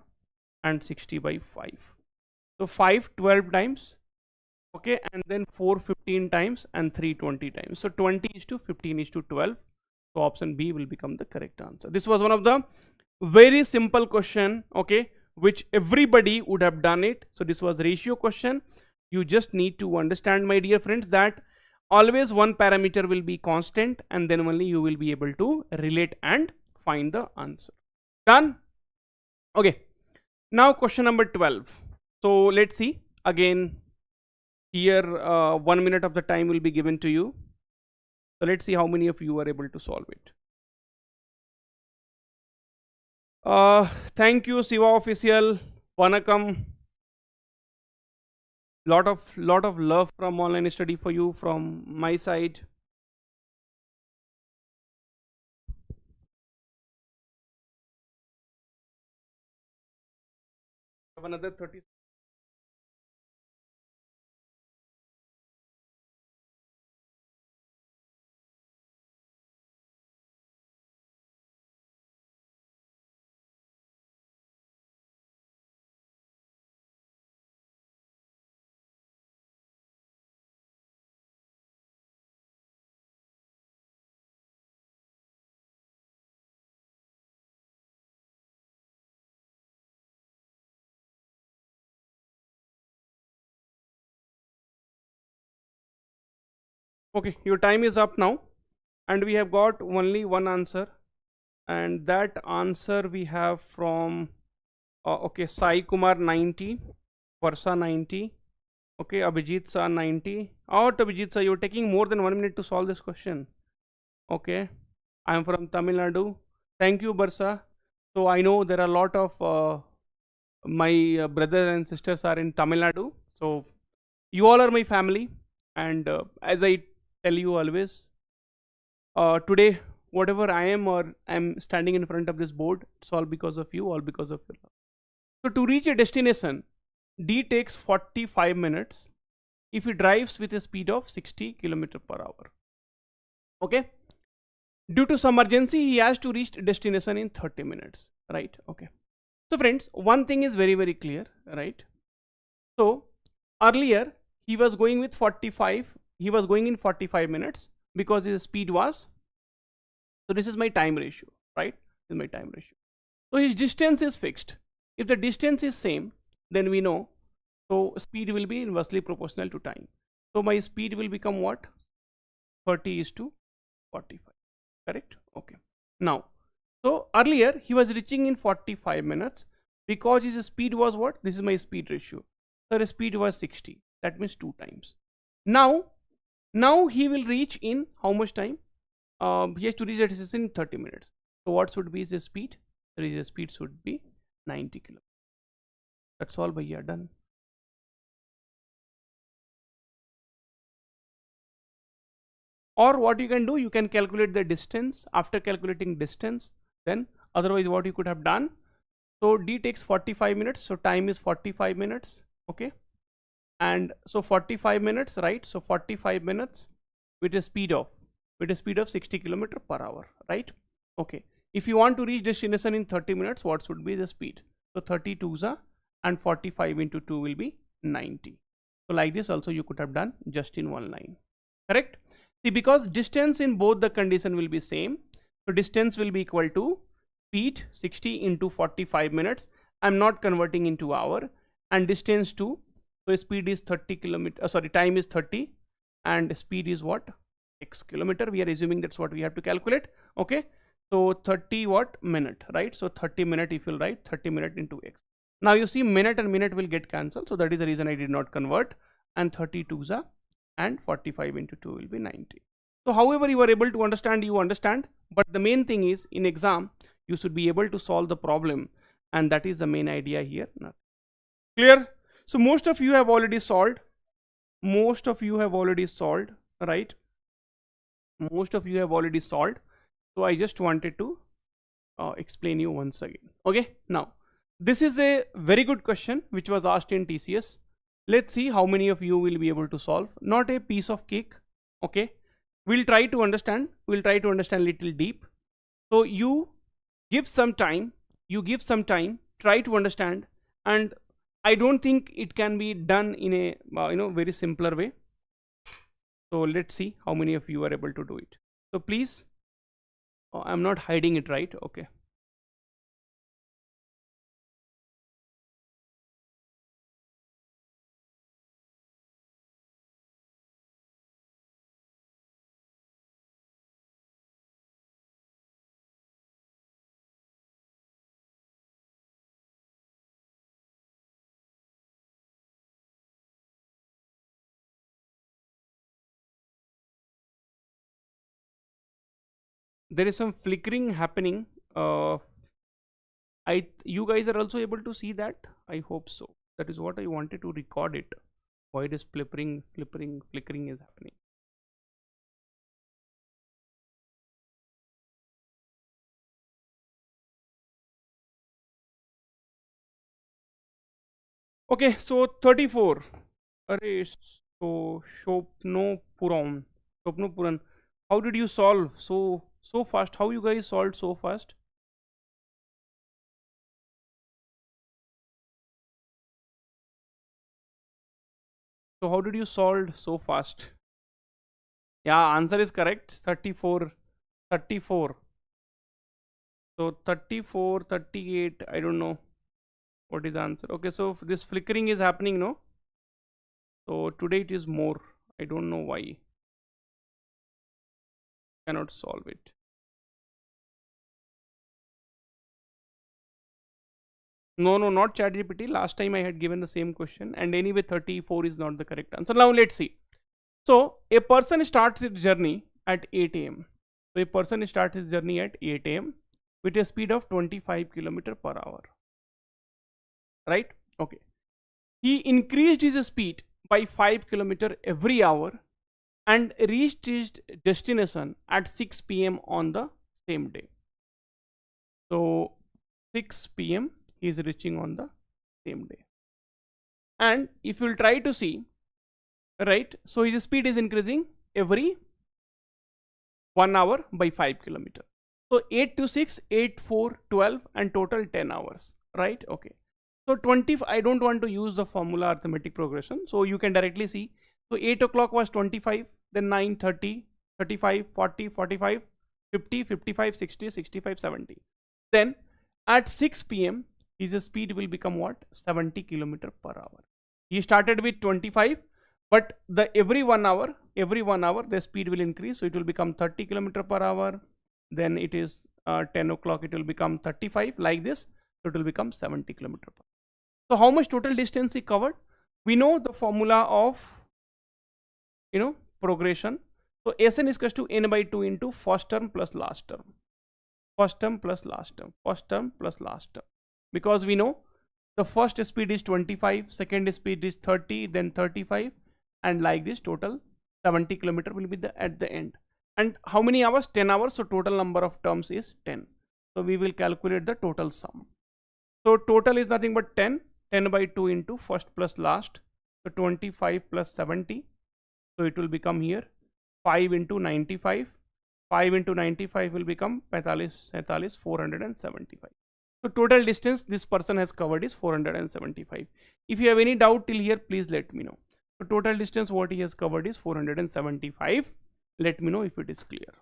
and 60/5. So 5 12 times. Okay, and then 4 15 times and 3 20 times. So 20:15:12. So option B will become the correct answer. This was one of the very simple question, okay, which everybody would have done it. So this was ratio question. You just need to understand, my dear friends, that always one parameter will be constant, and then only you will be able to relate and find the answer. Done? Okay. Now question number 12. So let's see. Again, here 1 minute of the time will be given to you. So let's see how many of you are able to solve it. Thank you, Siva Official. Vanakam. Lot of love from online study for you from my side. Have another 30. Okay, your time is up now, and we have got only one answer, and that answer we have from okay, Sai Kumar 90, Varsa 90, okay, Abhijit Sir 90. Out Abhijit Sir, you're taking more than 1 minute to solve this question. Okay, I am from Tamil Nadu. Thank you, Barsa. So I know there are a lot of my brothers and sisters are in Tamil Nadu. So you all are my family. And as I tell you always, today whatever I am or I'm standing in front of this board, it's all because of you, all because of your love. So to reach a destination, D takes 45 minutes if he drives with a speed of 60 km per hour. Okay. Due to some urgency, he has to reach destination in 30 minutes, right? Okay. So friends, one thing is very, very clear, right? So earlier he was going with 45, he was going in 45 minutes because his speed was, so this is my time ratio, right? This is my time ratio. So his distance is fixed. If the distance is same, then we know, so speed will be inversely proportional to time. So my speed will become what? 30 is to 45, correct? Okay. Now, so earlier he was reaching in 45 minutes because his speed was what? This is my speed ratio. So his speed was 60. That means 2 times. Now he will reach in how much time? He has to reach that in 30 minutes. So what should be his speed? His speed should be 90 km. That's all, bhaiya, done. Or what you can do, you can calculate the distance. After calculating distance, then otherwise what you could have done, so D takes 45 minutes, so time is 45 minutes, okay, and so 45 minutes, right? So 45 minutes with a speed of 60 km per hour, right? Okay. If you want to reach destination in 30 minutes, what should be the speed? So 32 and 45 into 2 will be 90. So like this also you could have done just in one line, correct? See, because distance in both the condition will be same, so distance will be equal to speed 60 into 45 minutes. I'm not converting into hour, and distance 2, so speed is 30 kilometer, time is 30 and speed is what? X kilometer. We are assuming that's what we have to calculate, okay? So 30 what? Minute, right? So 30 minute, if you'll write 30 minute into X. Now you see minute and minute will get cancelled, so that is the reason I did not convert, and 32 and 45 into 2 will be 90. So however you are able to understand, you understand, but the main thing is in exam you should be able to solve the problem, and that is the main idea here. Clear? So most of you have already solved, right? Most of you have already solved, so I just wanted to explain you once again. Okay, now this is a very good question which was asked in TCS. Let's see how many of you will be able to solve. Not a piece of cake, okay? We'll try to understand little deep. So you give some time, try to understand, and I don't think it can be done in a very simpler way. So let's see how many of you are able to do it. So please, I'm not hiding it, right? Okay. There is some flickering happening. You guys are also able to see that? I hope so. That is what I wanted to record it. Why it is flickering is happening. Okay, so 34. Array, so Shopnopuran. How did you solve so fast? How you guys solved so fast? So how did you solve so fast? Yeah, answer is correct. 34. So 34, 38. I don't know what is the answer. Okay, so this flickering is happening, no? So today it is more. I don't know why. Cannot solve it. No, not ChatGPT. Last time I had given the same question, and anyway 34 is not the correct answer. Now let's see. So a person starts his journey at 8 a.m. So a person starts his journey at 8 a.m. with a speed of 25 km per hour. Right? Okay. He increased his speed by 5 km every hour and reached his destination at 6 p.m. on the same day. So 6 p.m. he is reaching on the same day. And if you'll try to see, right, so his speed is increasing every 1 hour by 5 kilometers. So 8 to 6, 8, 4, 12 and total 10 hours, right? Okay. So 20, I don't want to use the formula arithmetic progression. So you can directly see. So 8 o'clock was 25, then 9, 30, 35, 40, 45, 50, 55, 60, 65, 70. Then at 6 p.m. his speed will become what? 70 kilometer per hour. He started with 25, but the every 1 hour the speed will increase. So it will become 30 kilometer per hour. Then it is 10 o'clock, it will become 35 like this. So it will become 70 kilometer per hour. So how much total distance he covered? We know the formula of, progression. So Sn is equal to n by 2 into first term plus last term. First term plus last term. First term plus last term. Because we know the first speed is 25, second speed is 30, then 35, and like this total 70 kilometer will be at the end. And how many hours? 10 hours. So total number of terms is 10. So we will calculate the total sum. So total is nothing but 10. 10 by 2 into first plus last. So 25 plus 70. So it will become here 5 into 95. 5 into 95 will become 475. So total distance this person has covered is 475. If you have any doubt till here, please let me know. So total distance what he has covered is 475. Let me know if it is clear.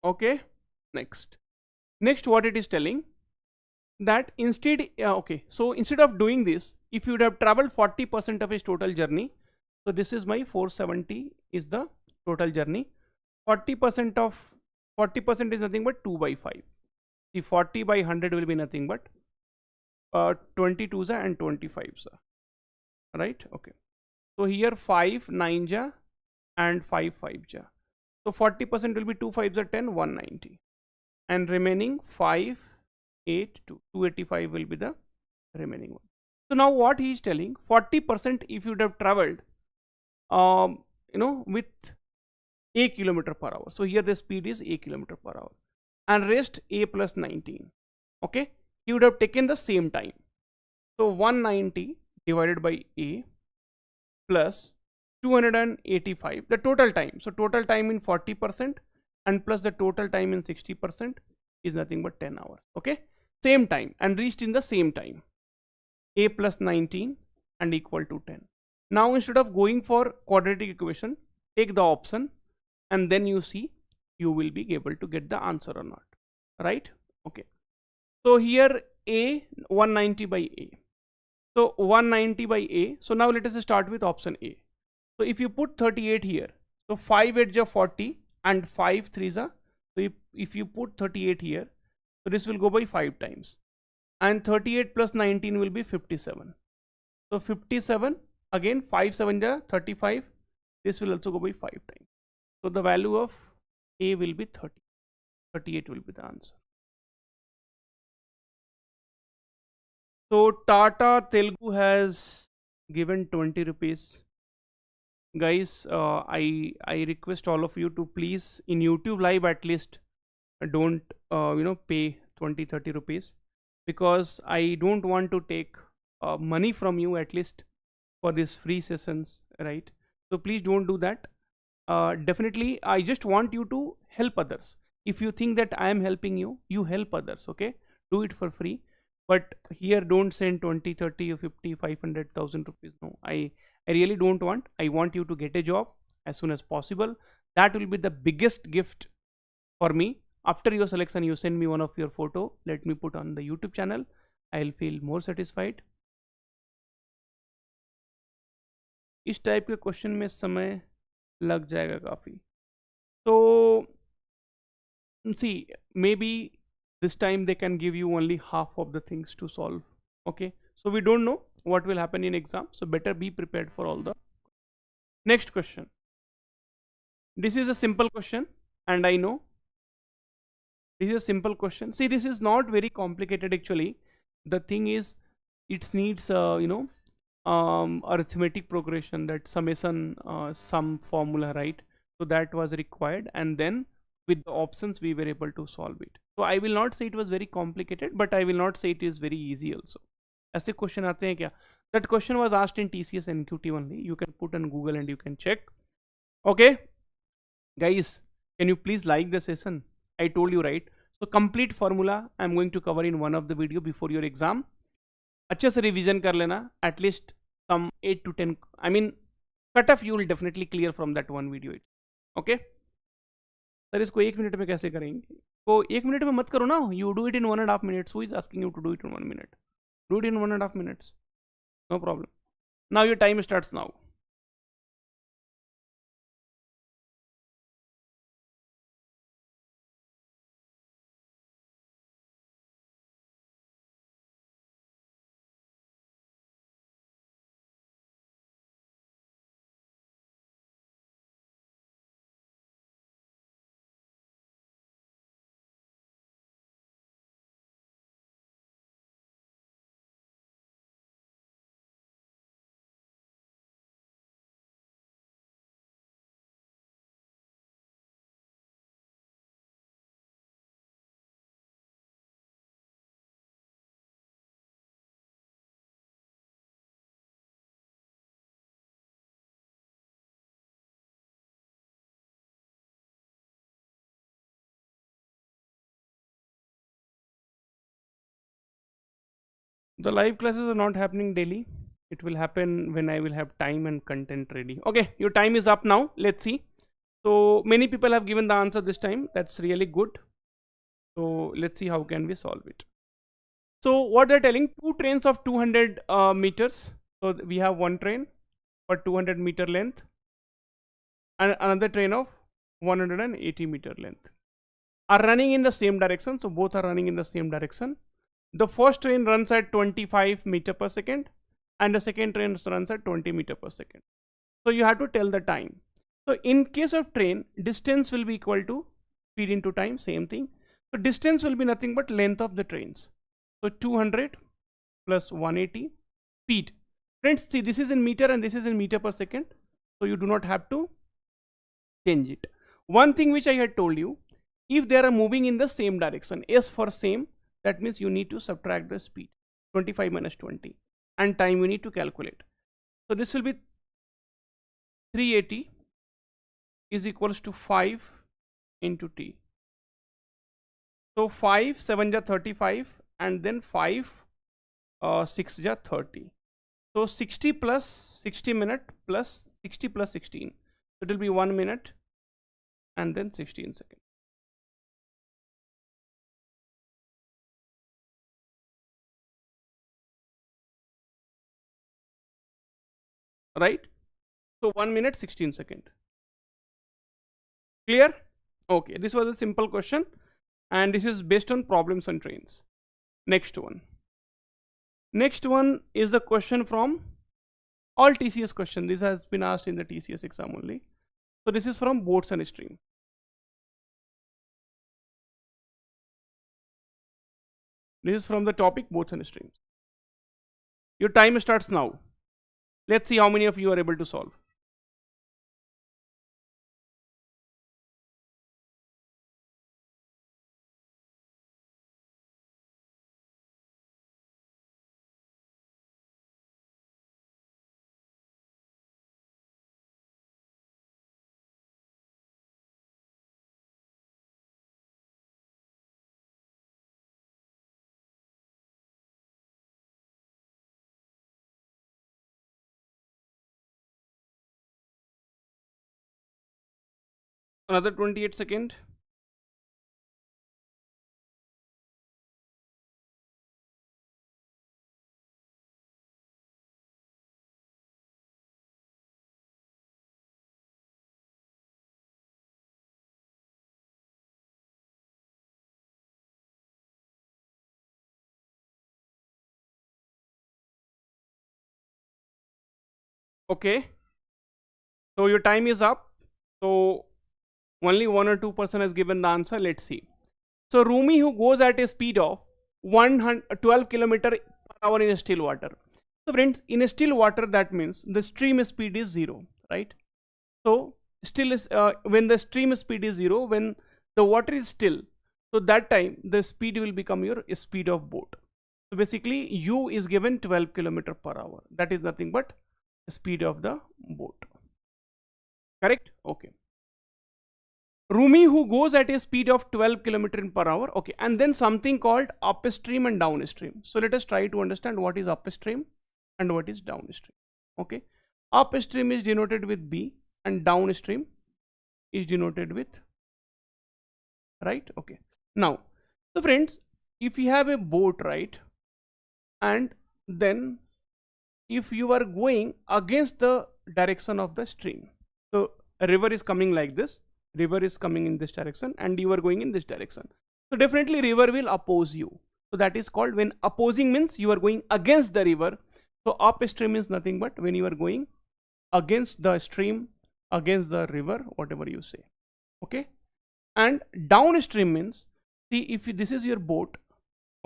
Okay, next what it is telling that instead, okay, so instead of doing this, if you would have traveled 40% of his total journey, so this is my 470 is the total journey. 40% is nothing but 2 by 5. The 40 by 100 will be nothing but 22 and 25, right? Okay. So here 5 9 ja and 5 5 ja. So 40% will be 2 5 are 10, 190, and remaining 5 8 2 285 will be the remaining one. So now what he is telling, 40% if you would have traveled with a kilometer per hour. So here the speed is a kilometer per hour, and rest a plus 19. Okay, he would have taken the same time. So 190 divided by a plus 285, the total time. So total time in 40% and plus the total time in 60% is nothing but 10 hours. Okay, same time and reached in the same time. A plus 19 and equal to 10. Now instead of going for quadratic equation, take the option and then you see you will be able to get the answer or not, right? Okay, so here a 190 by a. So 190 by a. So now let us start with option A. So if you put 38 here, so 5 8 ja 40 and 5 3 ja. So if you put 38 here, so this will go by 5 times, and 38 plus 19 will be 57. So 57 again 5 7 ja 35. This will also go by 5 times. So the value of A will be 30. 38 will be the answer. So Tata Telugu has given 20 rupees. Guys, I request all of you to please in YouTube live at least don't pay 20-30 rupees, because I don't want to take money from you at least for these free sessions, right? So please don't do that. Definitely I just want you to help others. If you think that I am helping you, you help others. Okay, do it for free, but here don't send 20 30 or 50 500,000 rupees. No, I really don't want. I want you to get a job as soon as possible. That will be the biggest gift for me. After your selection, you send me one of your photo, let me put on the YouTube channel. I'll feel more satisfied. इस type के question में समय लग जाएगा काफ़ी. So see, maybe this time they can give you only half of the things to solve. Okay, so we don't know what will happen in exam, so better be prepared for all the. Next question. This is a simple question, and I know this is a simple question. See, this is not very complicated actually. The thing is, it needs arithmetic progression, that summation sum formula, right? So that was required, and then with the options we were able to solve it. So I will not say it was very complicated, but I will not say it is very easy also. ऐसे question आते हैं क्या? That question was asked in TCS NQT only. You can put on Google and you can check. Okay, guys, can you please like the session? I told you, right? So complete formula I'm going to cover in one of the video before your exam. अच्छे से revision कर लेना, at least some 8 to 10, I mean cut off you will definitely clear from that one video it. Okay sir, इसको 1 minute में कैसे करेंगे? तो 1 minute में मत करो ना, you do it in 1.5 minutes. Who is asking you to do it in 1 minute? Do it in 1.5 minutes, no problem. Now your time starts now. The live classes are not happening daily. It will happen when I will have time and content ready. Okay, your time is up now. Let's see. So many people have given the answer this time. That's really good. So let's see how can we solve it. So what they're telling, two trains of 200 meters. So we have one train for 200 meter length and another train of 180 meter length are running in the same direction. So both are running in the same direction. The first train runs at 25 meter per second and the second train runs at 20 meter per second. So you have to tell the time. So in case of train, distance will be equal to speed into time, same thing. So distance will be nothing but length of the trains. So 200 plus 180 speed. Friends, see, this is in meter and this is in meter per second. So you do not have to change it. One thing which I had told you, if they are moving in the same direction, S for same, that means you need to subtract the speed, 25 minus 20, and time you need to calculate. So this will be 380 is equals to 5 into t. So 5 7 ja 35 and then 5 6 ja 30. So 60 plus 60 minute plus 60 plus 16. So it will be 1 minute and then 16 seconds. Right? So 1 minute 16 seconds. Clear? Okay, this was a simple question and this is based on problems on trains. Next one. Next one is the question from all TCS question. This has been asked in the TCS exam only. So this is from boats and stream. This is from the topic boats and streams. Your time starts now. Let's see how many of you are able to solve. Another 28 seconds. Okay. So your time is up. So only 1 or 2% has given the answer. Let's see. So Rumi, who goes at a speed of 12 km per hour in still water. So friends, in a still water, that means the stream speed is 0, right? So still is when the stream speed is 0, when the water is still, so that time the speed will become your speed of boat. So basically u is given 12 km/h. That is nothing but speed of the boat. Correct? Okay. Rumi who goes at a speed of 12 km/h. Okay, and then something called upstream and downstream. So let us try to understand what is upstream and what is downstream. Okay, upstream is denoted with B and downstream is denoted with, right? Okay. Now, so friends, if you have a boat, right, and then if you are going against the direction of the stream, so a river is coming like this, river is coming in this direction and you are going in this direction, so definitely river will oppose you. So that is called, when opposing means you are going against the river. So upstream is nothing but when you are going against the stream, against the river, whatever you say. Okay. And downstream means, see, if you, this is your boat,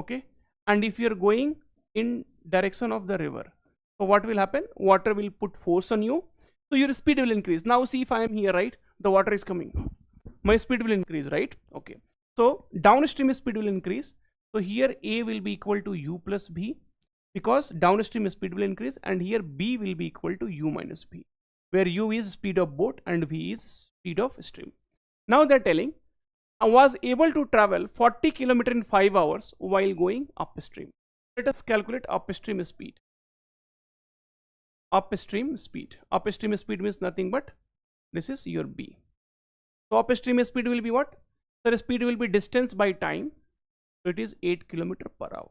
okay, and if you are going in direction of the river, so what will happen? Water will put force on you, so your speed will increase. Now see, if I am here, right, the water is coming, my speed will increase, right? Okay, so downstream speed will increase. So here A will be equal to u plus b, because downstream speed will increase, and here B will be equal to u minus b, where u is speed of boat and v is speed of stream. Now they're telling, I was able to travel 40 km in 5 hours while going upstream. Let us calculate upstream speed. Upstream speed. Upstream speed means nothing but this is your B. So upstream speed will be what? So the speed will be distance by time. So it is 8 km/h.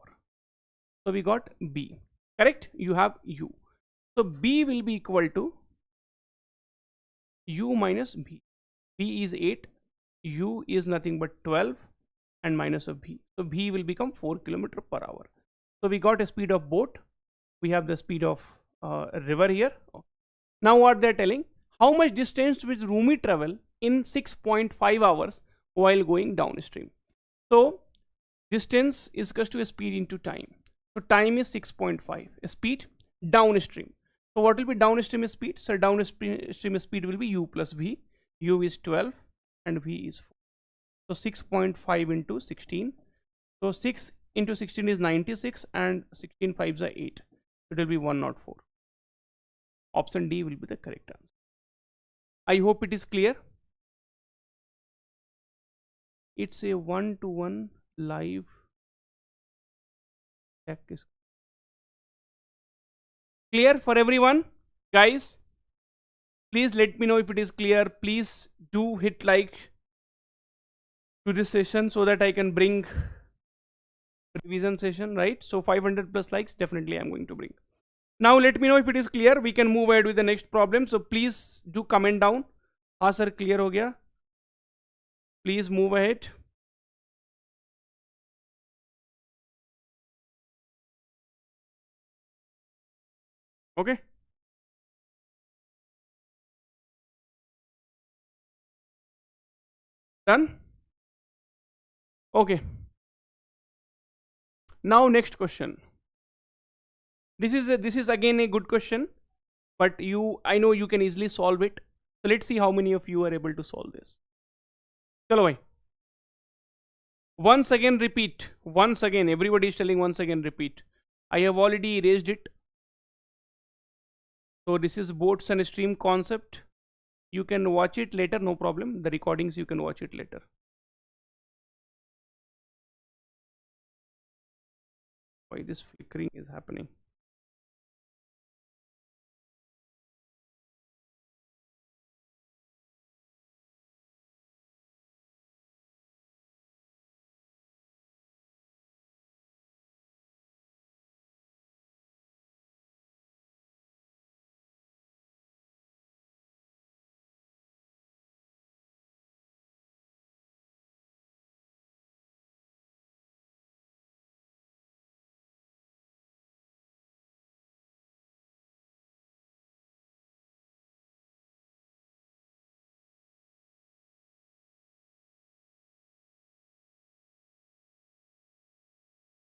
So we got B. Correct? You have U. So B will be equal to U minus B. B is 8. U is nothing but 12 and minus of B. So B will become 4 km/h. So we got a speed of boat. We have the speed of river here. Now what they're telling, how much distance will Rumi travel in 6.5 hours while going downstream. So distance is equal to a speed into time. So time is 6.5, speed downstream. So what will be downstream speed? So downstream speed will be u plus v. U is 12 and v is 4. So 6.5 into 16. So 6 into 16 is 96 and 16 5s are 8. It will be 104. Option D will be the correct answer. I hope it is clear. It's a one-to-one live check. Is clear for everyone, guys? Please let me know if it is clear. Please do hit like to this session so that I can bring revision session, right? So 500 plus likes, definitely I'm going to bring. Now let me know if it is clear. We can move ahead with the next problem. So please do comment down. हाँ sir, clear हो गया. Please move ahead. Okay. Done. Okay. Now next question. This is again a good question, but I know you can easily solve it. So let's see how many of you are able to solve this. Chalo bhai. Once again repeat. Once again, everybody is telling once again repeat. I have already erased it. So this is boats and stream concept. You can watch it later, no problem. The recordings you can watch it later. Why this flickering is happening?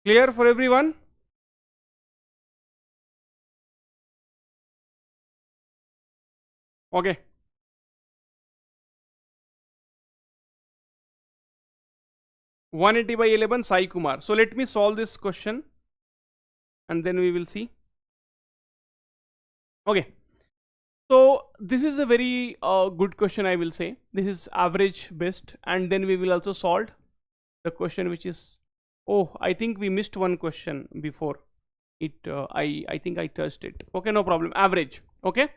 Clear for everyone? Okay. One 80 by 11, Sai Kumar. So let me solve this question and then we will see. Okay. So this is a very good question, I will say. This is average based, and then we will also solve the question which is, oh, I think we missed one question before it. I think I touched it. Okay, no problem. Average. Okay.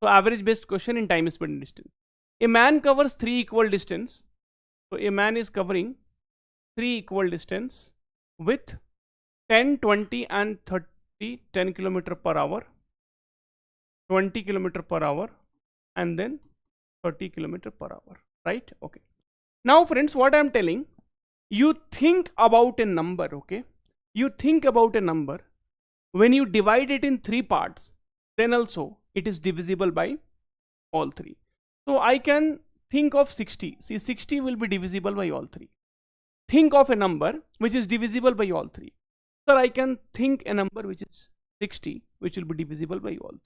So average based question in time, speed and distance. A man covers 3 equal distance. So a man is covering 3 equal distance with 10, 20 and 30, 10 kilometer per hour, 20 kilometer per hour, and then 30 kilometer per hour, right? Okay. Now friends, what I am telling, you think about a number, okay? You think about a number. When you divide it in 3 parts, then also it is divisible by all 3. So I can think of 60. See, 60 will be divisible by all 3. Think of a number which is divisible by all 3. Sir, I can think a number which is 60, which will be divisible by all 3.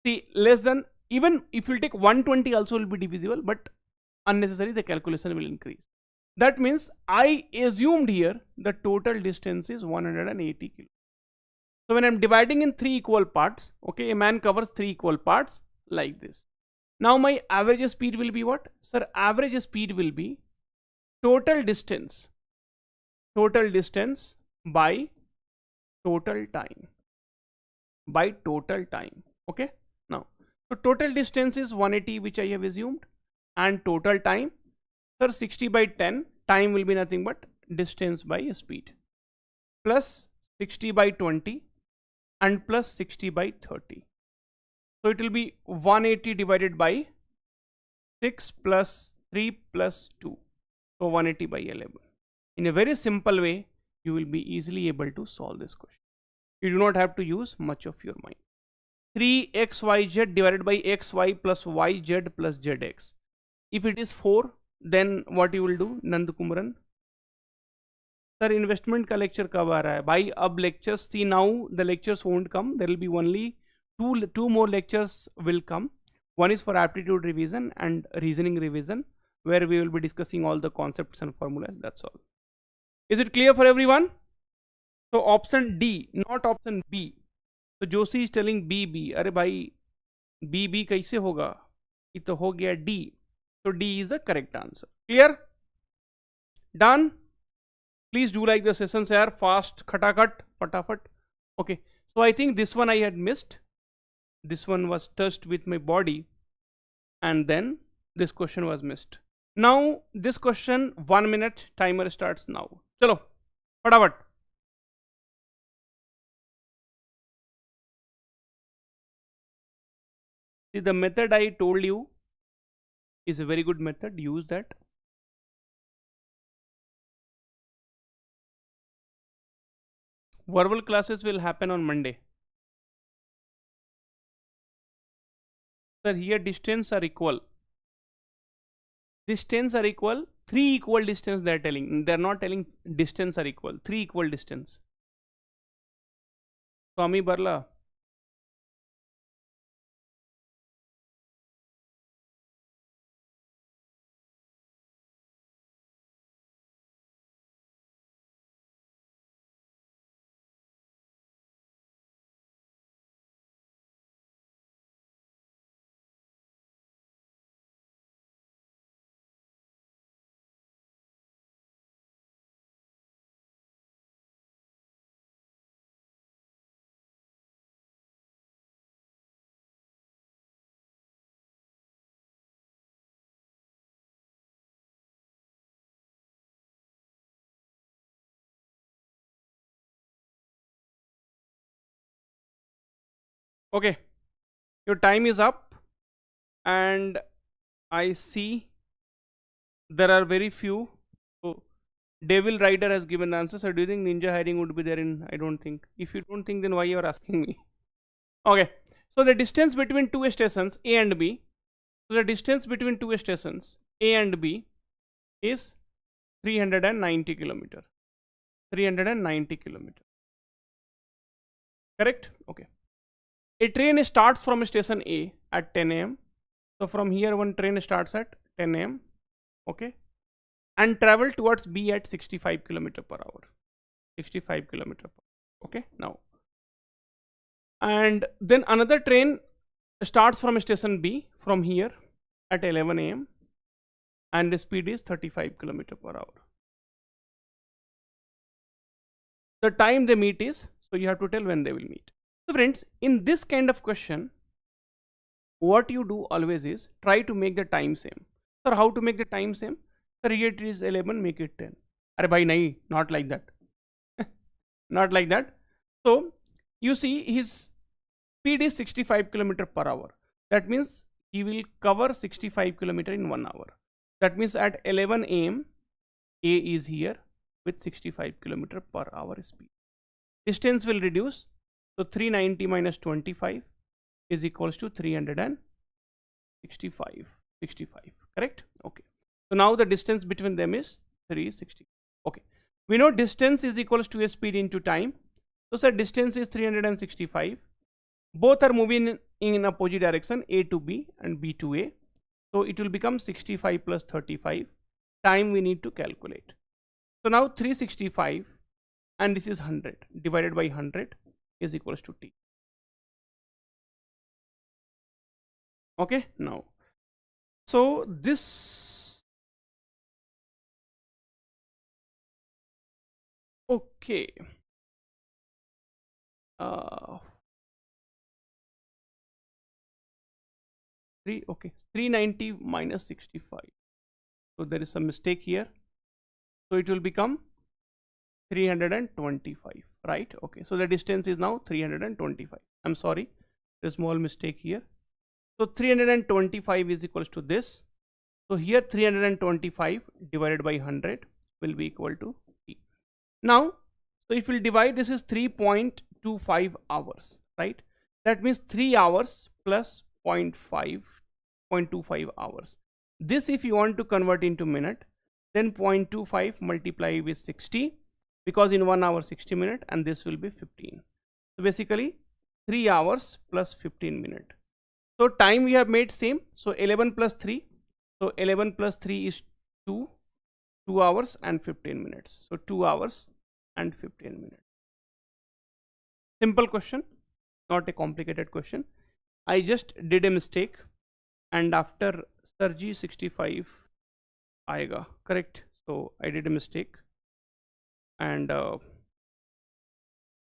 See, less than, even if you take 120 also will be divisible, but unnecessary the calculation will increase. That means I assumed here the total distance is 180 km. So when I am dividing in 3 equal parts, okay, a man covers 3 equal parts like this. Now my average speed will be what? Sir, average speed will be total distance by total time, okay. Now, so total distance is 180, which I have assumed, and total time, sir, 60 by 10, time will be nothing but distance by speed, plus 60 by 20 and plus 60 by 30. So it will be 180 divided by 6 plus 3 plus 2. So 180 by 11. In a very simple way, you will be easily able to solve this question. You do not have to use much of your mind. 3xyz divided by xy plus yz plus zx. If it is 4, then what you will do, Nand Kumaran? Sir, investment का lecture कब आ रहा है? भाई अब lectures, see now the lectures won't come. There will be only two more lectures will come. One is for aptitude revision and reasoning revision, where we will be discussing all the concepts and formulas. That's all. Is it clear for everyone? So option D, not option B. So Joshi is telling B. अरे भाई B कैसे होगा? ये तो हो गया D. So D is the correct answer. Clear? Done? Please do like the sessions here, fast, khatakat, fatafat. Okay. So I think this one I had missed. This one was touched with my body, and then this question was missed. Now this question, 1 minute timer starts now. Chalo, fatapat. See, the method I told you is a very good method. Use that. Verbal classes will happen on Monday. Sir, here distance are equal. Distance are equal. 3 equal distance they are telling. They are not telling distance are equal. 3 equal distance. Swami Barla. Okay, your time is up, and I see there are very few. So Devil Rider has given the answer. So do you think ninja hiring would be there in? I don't think. If you don't think, then why you are asking me? Okay, so the distance between two stations A and B. So the distance between two stations A and B is 390 kilometer. 390 kilometer. Correct? Okay. A train starts from station A at 10 a.m. So from here one train starts at 10 a.m. okay, and travel towards B at 65 kilometer per hour. 65 kilometer per hour. Okay, now, and then another train starts from station B from here at 11 a.m. and the speed is 35 kilometer per hour. The time they meet is, so you have to tell when they will meet. So friends, in this kind of question, what you do always is try to make the time same. Sir, how to make the time same? Sir, here it is 11, make it 10. Arey bhai, nahi, not like that. Not like that. So you see his speed is 65 kilometer per hour. That means he will cover 65 kilometer in 1 hour. That means at 11 a.m. A is here with 65 kilometer per hour speed. Distance will reduce. So 390 minus 25 is equals to 365. 65. Correct? Okay. So now the distance between them is 360. Okay. We know distance is equals to a speed into time. So sir, distance is 365. Both are moving in opposite direction, A to B and B to A. So it will become 65 plus 35. Time we need to calculate. So now 365 and this is 100 divided by 100 is equals to T. Okay, now, so this, okay, 390 minus 65. So there is some mistake here. So it will become 325, right? Okay, so the distance is now 325. I'm sorry, there's a small mistake here. So 325 is equals to this. So here 325 divided by 100 will be equal to T. Now, so if we'll divide, this is 3.25 hours, right? That means 3 hours plus 0.25 hours. This if you want to convert into minute, then 0.25 multiply with 60, because in 1 hour 60 minutes, and this will be 15. So basically 3 hours plus 15 minutes. So time we have made same. So 11 plus 3. So 11 plus 3 is 2 hours and 15 minutes. So 2 hours and 15 minutes. Simple question, not a complicated question. I just did a mistake, and after Sarji 65 aega, correct? So I did a mistake, and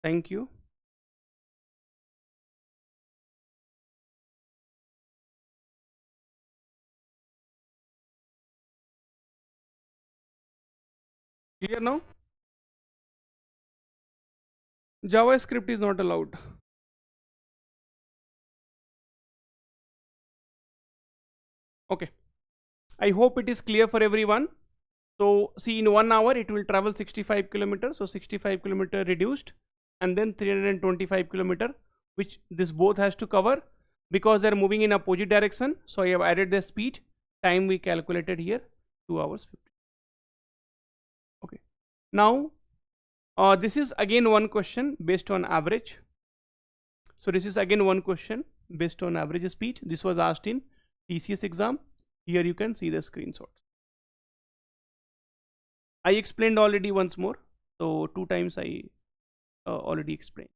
thank you. Clear now? JavaScript is not allowed. Okay, I hope it is clear for everyone. So see, in 1 hour it will travel 65 kilometers. So 65 kilometer reduced, and then 325 kilometer, which this both has to cover because they are moving in opposite direction. So I have added the speed. Time we calculated here 2 hours 50. Okay, now this is again one question based on average. So this is again one question based on average speed. This was asked in TCS exam. Here you can see the screenshots. I explained already once more. So 2 times I already explained.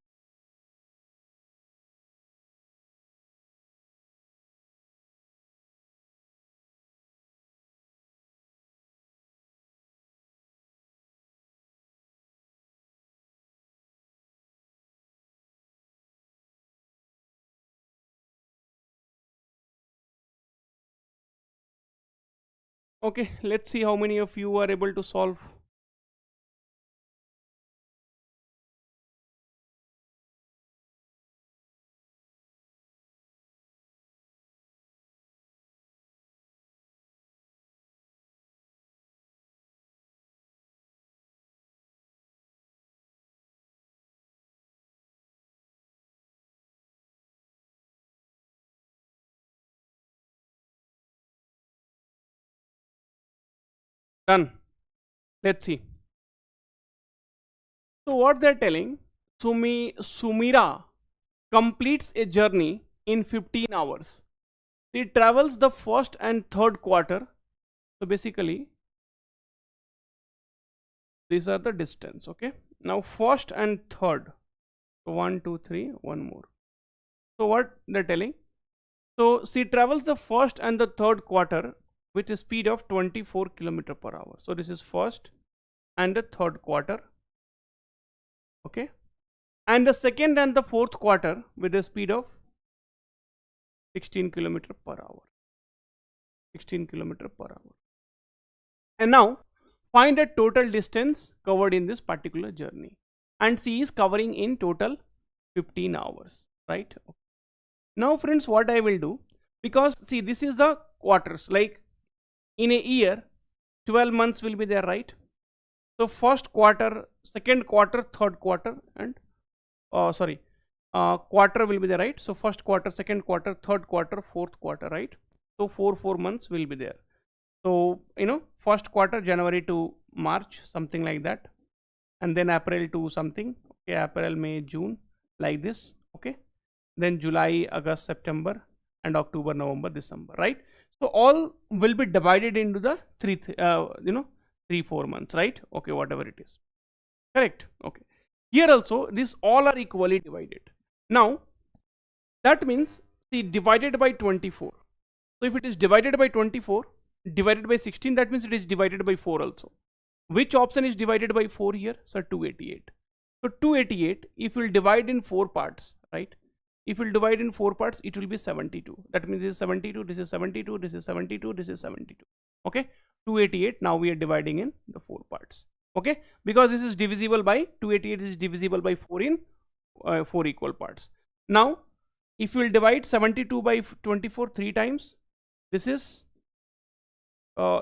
Okay, let's see how many of you are able to solve. Done. Let's see. So what they're telling, Sumira completes a journey in 15 hours. it travels the first and third quarter. So basically these are the distance. Okay, now first and third, so 1 2 3, one more. So what they're telling, so she travels the first and the third quarter with a speed of 24 km per hour. So this is first and the third quarter. Okay, and the second and the fourth quarter with a speed of 16 km per hour. 16 km per hour. And now find the total distance covered in this particular journey, and she is covering in total 15 hours, right? Now friends, what I will do, because see this is the quarters, like in a year 12 months will be there, right? So first quarter, second quarter, third quarter, and quarter will be there, right? So first quarter, second quarter, third quarter, fourth quarter, right? So 4 months will be there. So first quarter January to March, something like that, and then April to something. Okay, April, May, June, like this. Okay, then July, August, September, and October, November, December, right? So all will be divided into the 3-4 months, right? Okay, whatever it is, correct. Okay, here also these all are equally divided. Now that means, see, divided by 24. So if it is divided by 24 divided by 16, that means it is divided by 4 also. Which option is divided by 4 here? So 288. So 288, if you will divide in 4 parts, right? If you will divide in 4 parts, it will be 72. That means this is 72, this is 72, this is 72, this is 72. Okay, 288. Now we are dividing in the 4 parts. Okay, because this is divisible by 288 is divisible by 4 in 4 equal parts. Now if you will divide 72 by 24 3 times, this is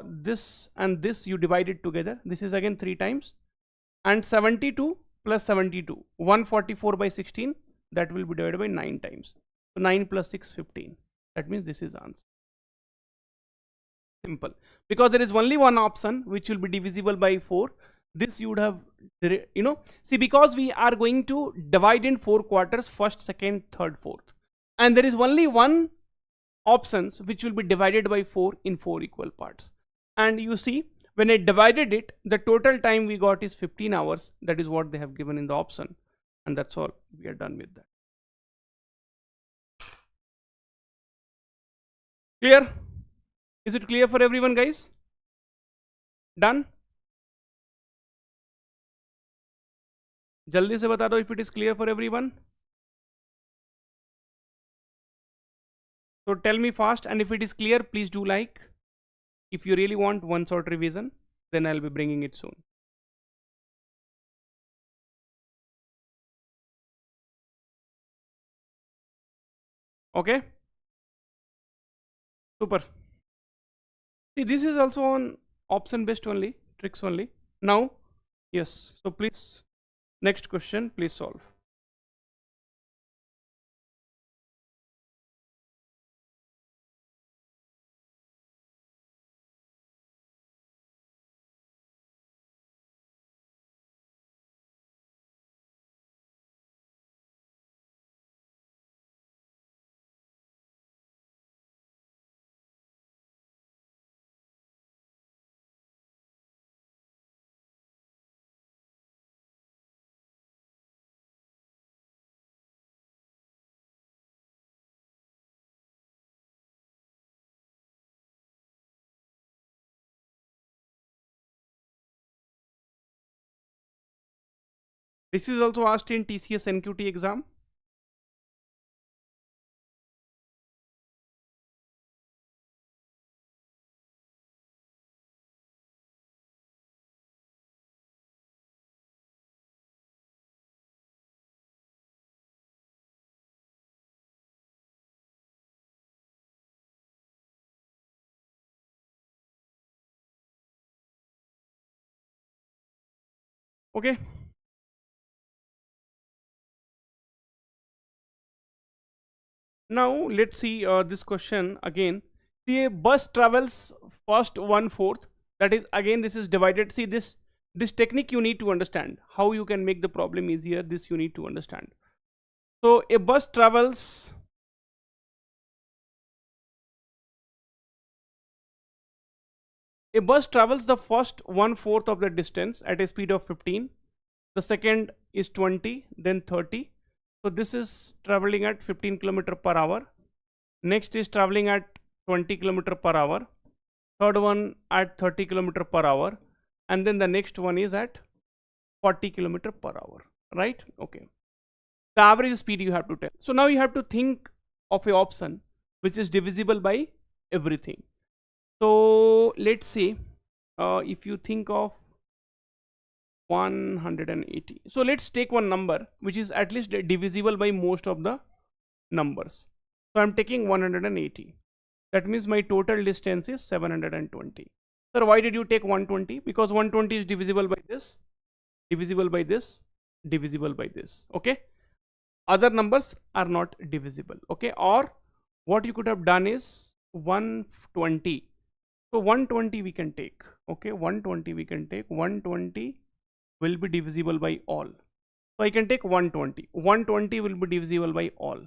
this and this, you divide it together, this is again 3 times, and 72 plus 72, 144 by 16, that will be divided by 9 times. So 9 plus 6, 15. That means this is answer. Simple, because there is only one option which will be divisible by 4. This you would have, see, because we are going to divide in 4 quarters, first, second, third, fourth, and there is only one options which will be divided by 4 in 4 equal parts. And you see, when I divided it, the total time we got is 15 hours. That is what they have given in the option, and that's all. We are done with that. Clear? Is it clear for everyone, guys? Done? जल्दी से बता दो if it is clear for everyone. So tell me fast, and if it is clear, please do like. If you really want one short revision, then I'll be bringing it soon. Okay, super. See, this is also on option based only, tricks only. Now, yes, so please, next question, please solve. This is also asked in TCS NQT exam. Okay. Now let's see this question again. See, a bus travels first 1/4. That is, again, this is divided. See, this technique you need to understand. How you can make the problem easier, this you need to understand. So a bus travels A bus travels the first 1/4 of the distance at a speed of 15. The second is 20, then 30. So this is traveling at 15 km per hour. Next is traveling at 20 km per hour. Third one at 30 km per hour. And then the next one is at 40 km per hour. Right? Okay. The average speed you have to tell. So now you have to think of a option which is divisible by everything. So let's say if you think of 180. So let's take one number which is at least divisible by most of the numbers. So I'm taking 180. That means my total distance is 720. Sir, why did you take 120? Because 120 is divisible by this, divisible by this, divisible by this. Okay. Other numbers are not divisible. Okay. Or what you could have done is 120. So 120 we can take. Okay. 120 we can take. 120 will be divisible by all. So I can take 120. 120 will be divisible by all.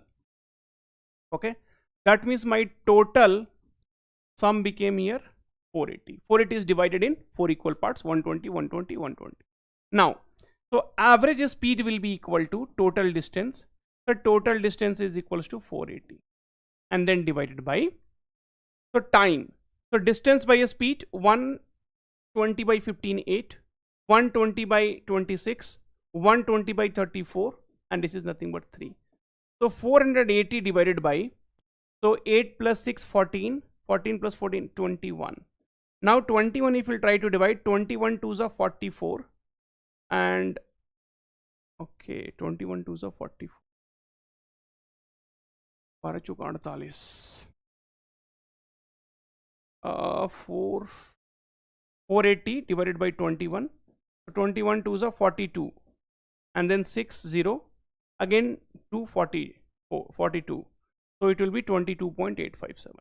Okay. That means my total sum became here 480. 480 is divided in 4 equal parts. 120, 120, 120. Now, so average speed will be equal to total distance. So total distance is equals to 480. And then divided by, so time. So distance by a speed 120 by 15, 8. 120 by 26, 120 by 34, and this is nothing but 3. So 480 divided by, so 8 plus 6, 14, 14 plus 14, 21. Now 21 if you try to divide, 21 2s are 44, and okay, 21 2s are 44. 480 divided by 21. 21 2s are 42, and then 6 0, again 240, 42. So it will be 22.857.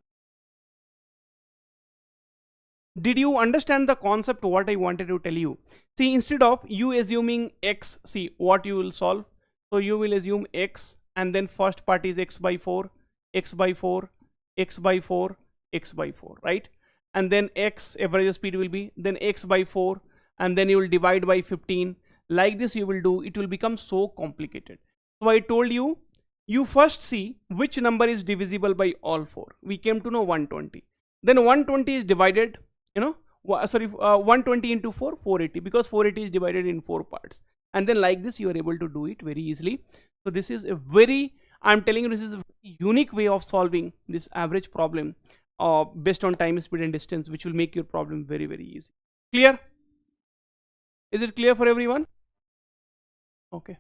Did you understand the concept what I wanted to tell you? See, instead of you assuming x, see what you will solve. So you will assume x, and then first part is x by 4, x by 4, x by 4, x by 4, right? And then x average speed will be then x by 4, and then you will divide by 15. Like this you will do, it will become so complicated. So I told you, you first see which number is divisible by all 4. We came to know 120. Then 120 is divided, 120 into 4, 480, because 480 is divided in 4 parts. And then like this you are able to do it very easily. So this is a very, I'm telling you, this is a unique way of solving this average problem based on time, speed and distance, which will make your problem very, very easy. Clear? Is it clear for everyone? Okay.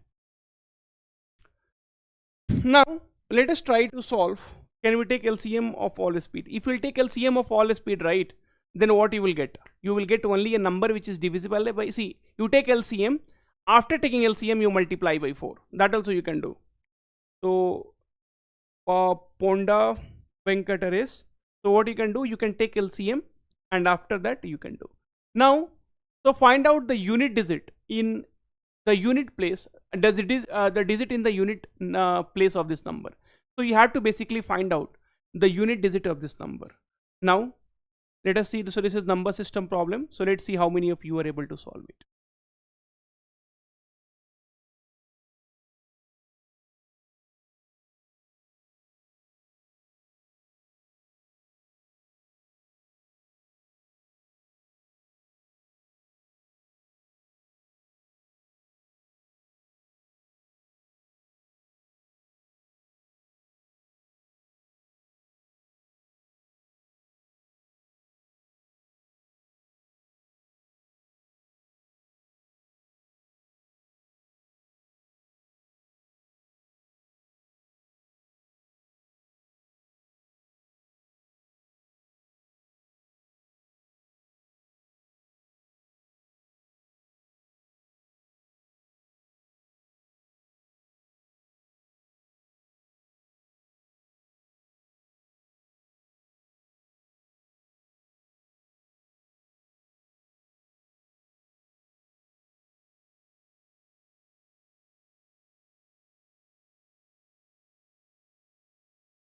Now let us try to solve. Can we take LCM of all speed? If we'll take LCM of all speed, right, then what you will get? You will get only a number which is divisible by, see, you take LCM, after taking LCM you multiply by 4. That also you can do. So Ponda Venkatares. So what you can do, you can take LCM, and after that you can do. Now, so find out the unit digit in the unit place. Does it is the digit in the unit place of this number? So you have to basically find out the unit digit of this number. Now let us see. So this is number system problem. So let's see how many of you are able to solve it.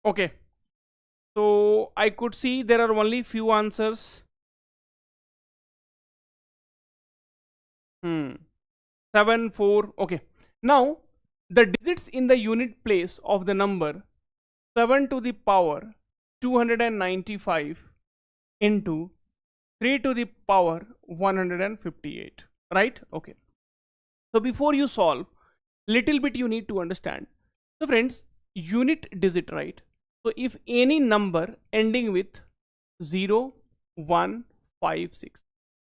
Okay. So I could see there are only few answers Hmm. 7 4. Okay, now the digits in the unit place of the number 7 to the power 295 into 3 to the power 158, right? Okay, so before you solve, little bit you need to understand. So friends, unit digit, right? So if any number ending with 0 1 5 6,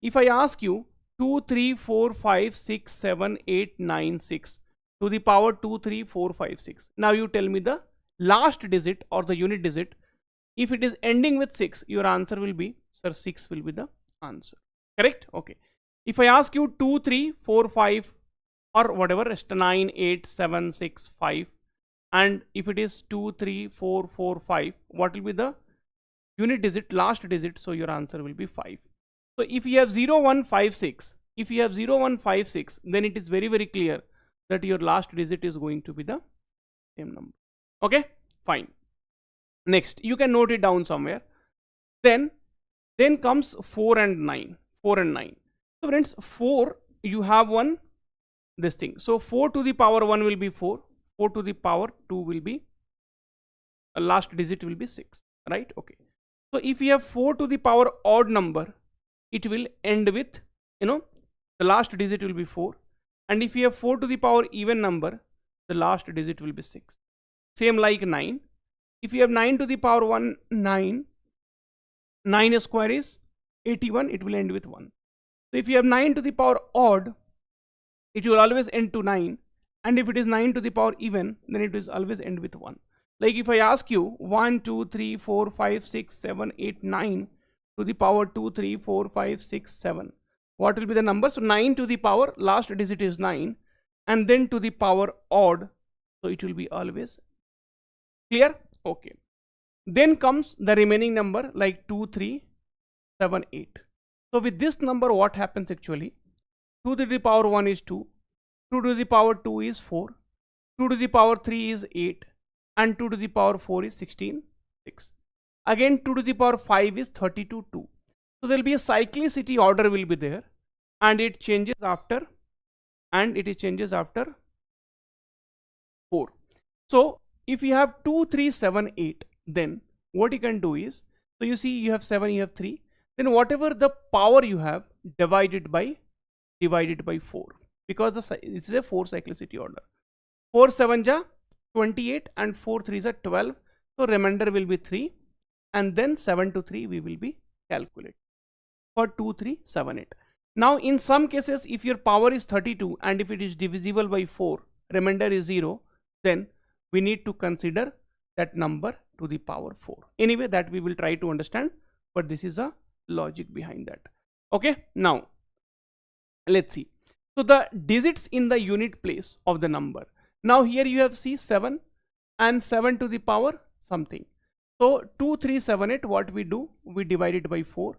if I ask you 2 3 4 5 6 7 8 9 6 to the power 2 3 4 5 6, now you tell me the last digit or the unit digit. If it is ending with 6, your answer will be, sir, 6 will be the answer, correct? Okay, if I ask you 2 3 4 5 or whatever rest 9 8 7 6 5, and if it is 2 3 4 4 5, what will be the unit digit, last digit? So your answer will be 5. So if you have 0 1 5 6, if you have 0 1 5 6, then it is very very clear that your last digit is going to be the same number. Okay, fine. Next, you can note it down somewhere. Then comes 4 and 9. 4 and 9. So friends, 4, you have one this thing. So 4 to the power 1 will be 4. 4 to the power 2 will be, last digit will be 6, right? Okay. So if you have 4 to the power odd number, it will end with, the last digit will be 4. And if you have 4 to the power even number, the last digit will be 6. Same like 9. If you have 9 to the power 1, 9, 9 square is 81, it will end with 1. So if you have 9 to the power odd, it will always end to 9. And if it is 9 to the power even, then it will always end with 1. Like if I ask you 1 2 3 4 5 6 7 8 9 to the power 2 3 4 5 6 7, what will be the number? So 9 to the power, last digit is 9, and then to the power odd, so it will be always clear. Okay, then comes the remaining number like 2 3 7 8. So with this number, what happens actually? 2 to the power 1 is 2, 2 to the power 2 is 4, 2 to the power 3 is 8, and 2 to the power 4 is 16 6. Again 2 to the power 5 is 32 2. So there will be a cyclicity order will be there, and it changes after, 4. So if you have 2 3 7 8, then what you can do is, so you see you have 7, you have 3, then whatever the power you have, divided by 4, because this is a 4 cyclicity order. 4 7 ja 28 and 4 3 ja 12. So remainder will be 3, and then 7 to 3 we will be calculating for 2 3 7 8. Now in some cases, if your power is 32 and if it is divisible by 4, remainder is 0, then we need to consider that number to the power 4. Anyway, that we will try to understand, but this is a logic behind that. Okay, now let's see. So the digits in the unit place of the number. Now here you have C 7 and 7 to the power something. So 2 3 7 8, what we do? We divide it by 4.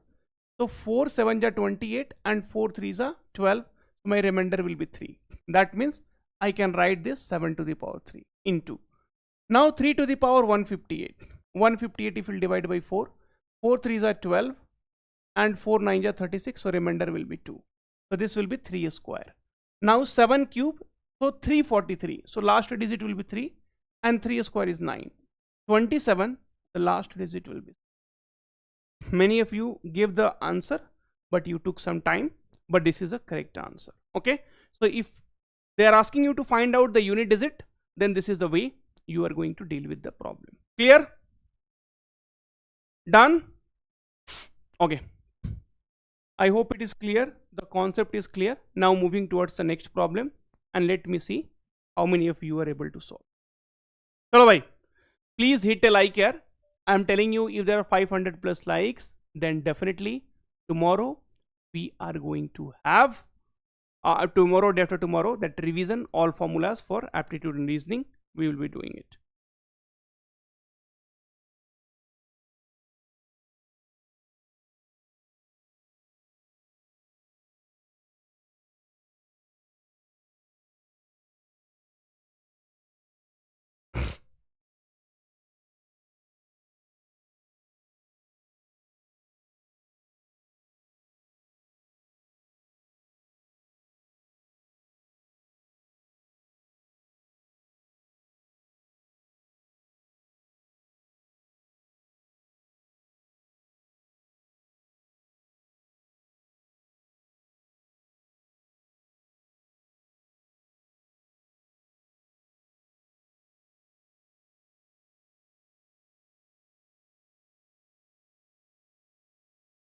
So 4 7 ja 28 and 4 3 ja 12. So my remainder will be 3. That means I can write this 7 to the power 3 into. Now 3 to the power 158. 158 if you divide by 4. 4 3 ja 12 and 4 9 ja 36. So remainder will be 2. So this will be 3 square. Now 7 cube. So 343. So last digit will be 3 and 3 square is 9. 27. The last digit will be. Many of you gave the answer, but you took some time, but this is a correct answer. Okay, so if they are asking you to find out the unit digit, then this is the way you are going to deal with the problem. Clear? Done? Okay, I hope it is clear, the concept is clear. Now moving towards the next problem, and let me see how many of you are able to solve. Chalo bhai, please hit a like here. I'm telling you, if there are 500 plus likes, then definitely tomorrow we are going to have, tomorrow, day after tomorrow, that revision, all formulas for aptitude and reasoning, we will be doing it.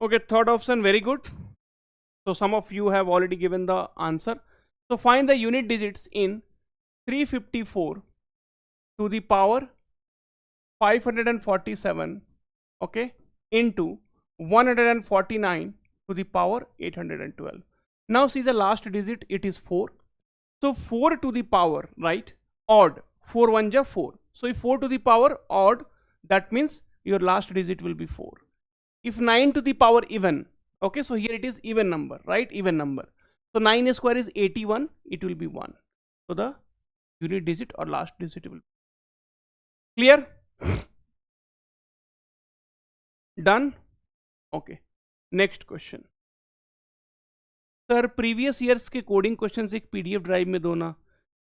Okay, third option, very good. So some of you have already given the answer. So find the unit digits in 354 to the power 547, okay, into 149 to the power 812. Now see the last digit, it is 4. So 4 to the power, right, odd, 4 1 ja 4. So if 4 to the power odd, that means your last digit will be 4. If 9 to the power even, okay, so here it is even number, right, even number. So 9 square is 81, it will be 1. So the unit digit or last digit will be clear. Done. Okay, next question. Sir previous years के coding questions एक PDF drive में दो ना.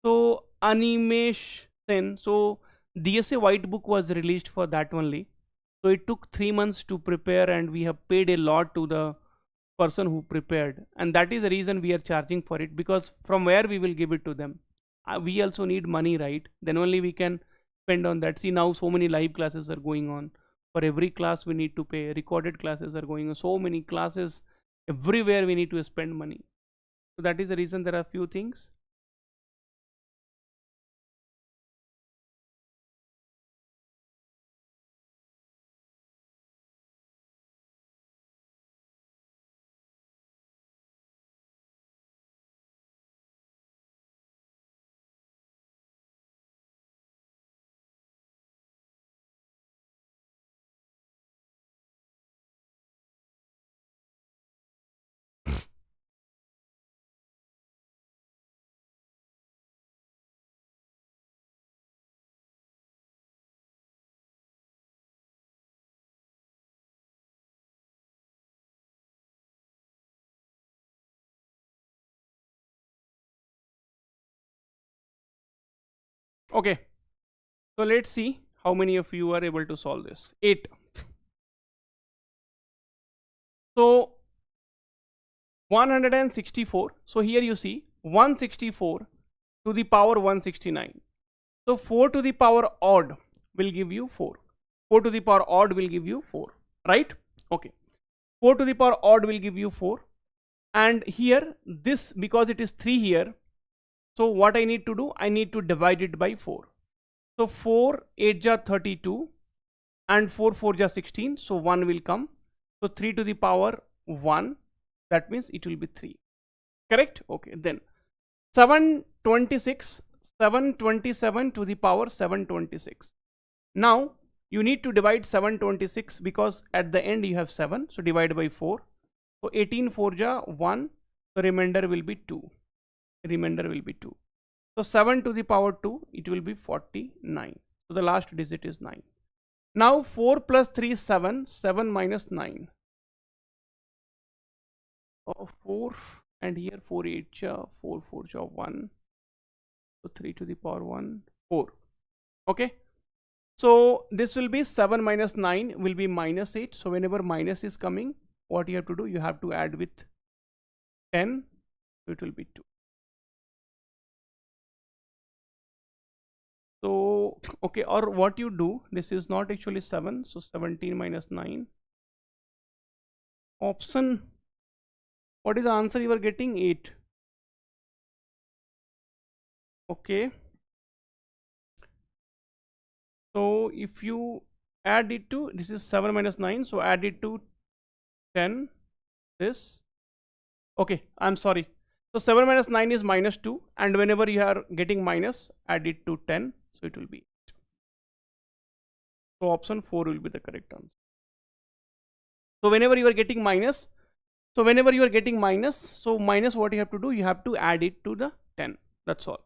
तो अनिमेश सेन, सो DSA white book was released for that only. So it took 3 months to prepare and we have paid a lot to the person who prepared, and that is the reason we are charging for it, because from where we will give it to them? We also need money, right? Then only we can spend on that. See, now so many live classes are going on. For every class we need to pay. Recorded classes are going on. So many classes, everywhere we need to spend money. So that is the reason there are few things. Okay, so let's see how many of you are able to solve this. 8. So 164. So here you see 164 to the power 169. So 4 to the power odd will give you 4. 4 to the power odd will give you 4, right? Okay. 4 to the power odd will give you 4. And here this, because it is 3 here, so what I need to do? I need to divide it by 4. So 4 8 ja 32 and 4 4 ja 16. So 1 will come. So 3 to the power 1, that means it will be 3. Correct? Okay. Then 726, 727 to the power 726. Now you need to divide 726 because at the end you have 7. So divide by 4. So 18 4 ja 1. So remainder will be 2. Remainder will be 2. So 7 to the power 2, it will be 49. So the last digit is 9. Now 4 plus 3 is 7. 7 minus 9. 4 and here 4 8 ja 4 4 ja 1. So 3 to the power 1 4. Okay. So this will be 7 minus 9 will be minus 8. So whenever minus is coming, what you have to do? You have to add with 10. So it will be 2. So okay, or what you do, this is not actually 7. So 17 minus 9. Option, what is the answer you are getting? 8. Okay. So if you add it to, this is 7 minus 9. So add it to 10. This. Okay, I'm sorry. So 7 minus 9 is minus 2. And whenever you are getting minus, add it to 10. So it will be 8. So option 4 will be the correct answer. So whenever you are getting minus, so minus, what you have to do? You have to add it to the 10. That's all.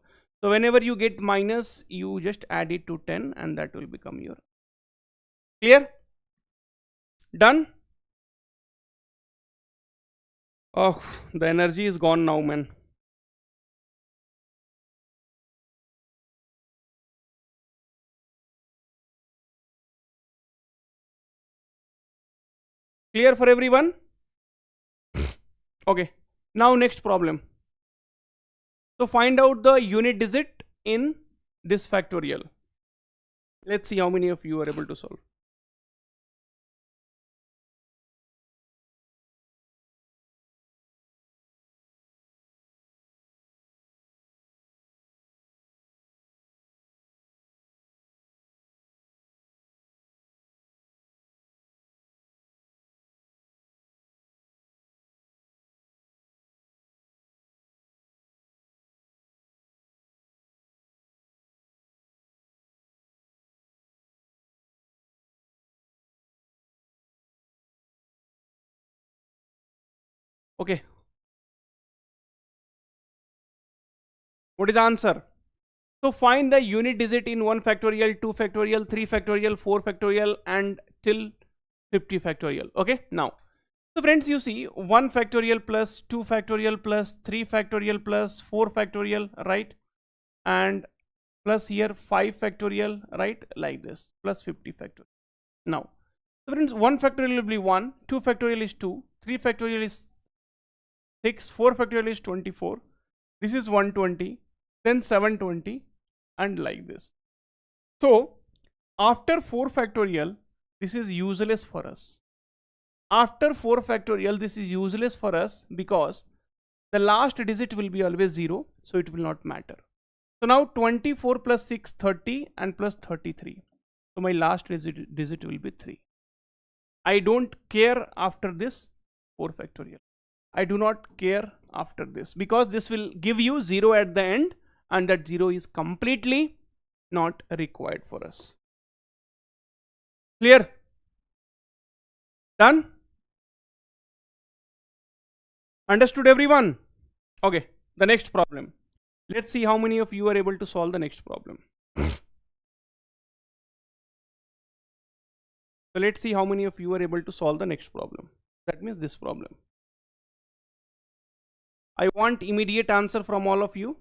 So whenever you get minus, you just add it to 10 and that will become your. Clear? Done? Oh, the energy is gone now, man. Clear for everyone? Okay. Now next problem. So find out the unit digit in this factorial. Let's see how many of you are able to solve. Okay, what is the answer? So find the unit digit in 1 factorial, 2 factorial, 3 factorial, 4 factorial and till 50 factorial. Okay, now so friends, you see 1 factorial plus 2 factorial plus 3 factorial plus 4 factorial, right? And plus here 5 factorial, right? Like this, plus 50 factorial. Now, so friends, 1 factorial will be 1, 2 factorial is 2, 3 factorial is 6, 4 factorial is 24, this is 120, then 720 and like this. So after 4 factorial, this is useless for us. After 4 factorial, this is useless for us because the last digit will be always 0, so it will not matter. So now 24 plus 6, 30 and plus 33. So my last digit will be 3. I don't care after this 4 factorial. I do not care after this because this will give you 0 at the end and that 0 is completely not required for us. Clear? Done? Understood everyone? Okay, the next problem. Let's see how many of you are able to solve the next problem. So let's see how many of you are able to solve the next problem. That means this problem. I want immediate answer from all of you.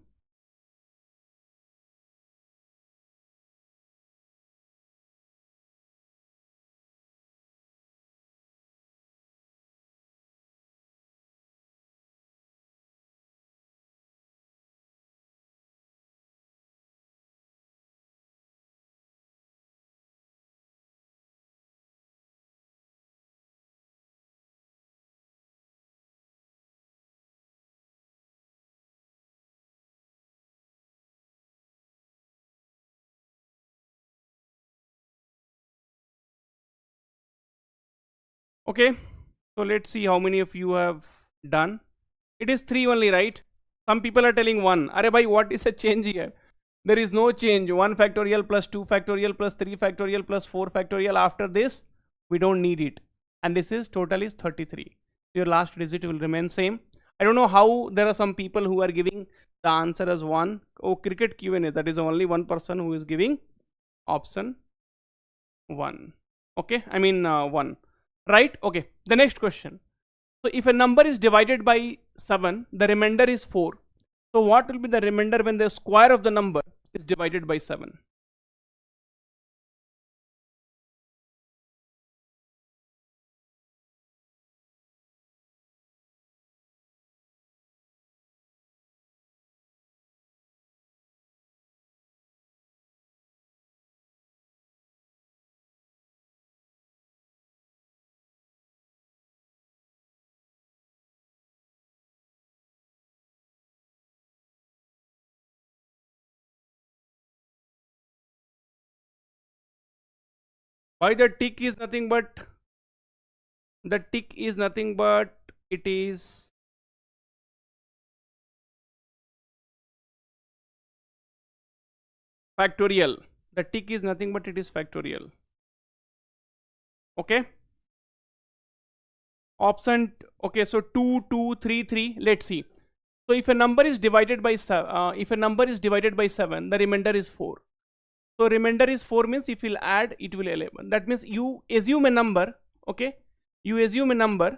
Okay, so let's see how many of you have done. It is 3 only, right? Some people are telling 1. Arey bhai, what is a change here? There is no change. 1 factorial plus 2 factorial plus 3 factorial plus 4 factorial. After this, we don't need it. And this is total is 33. Your last digit will remain same. I don't know how there are some people who are giving the answer as 1. Oh, cricket Q&A. That is only one person who is giving option 1. Okay, I mean 1. Right? Okay, the next question. So if a number is divided by 7, the remainder is 4. So what will be the remainder when the square of the number is divided by 7? Why the tick is nothing but it is factorial. The tick is nothing but it is factorial. Okay, option. Okay, so 2 2 3 3. Let's see. So if a number is divided by 7, the remainder is 4. So remainder is 4 means if you'll add, it will 11. That means you assume a number. Okay, you assume a number.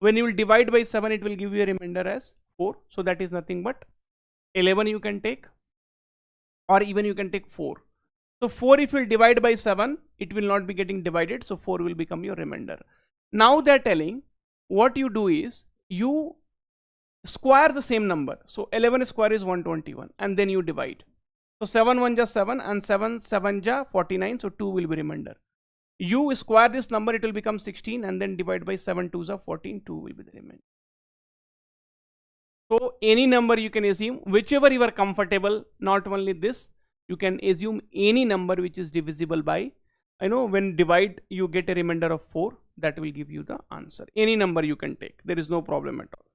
When you will divide by 7, it will give you a remainder as 4. So that is nothing but 11 you can take, or even you can take 4. So 4 if you will divide by 7, it will not be getting divided. So 4 will become your remainder. Now they are telling what you do is you square the same number. So 11 square is 121 and then you divide. So 7 1 ja 7 and 7 7 ja 49. So 2 will be remainder. You square this number, it will become 16 and then divide by 7 2s are 14. 2 will be the remainder. So any number you can assume, whichever you are comfortable. Not only this, you can assume any number which is divisible by, when divide you get a remainder of 4. That will give you the answer. Any number you can take. There is no problem at all.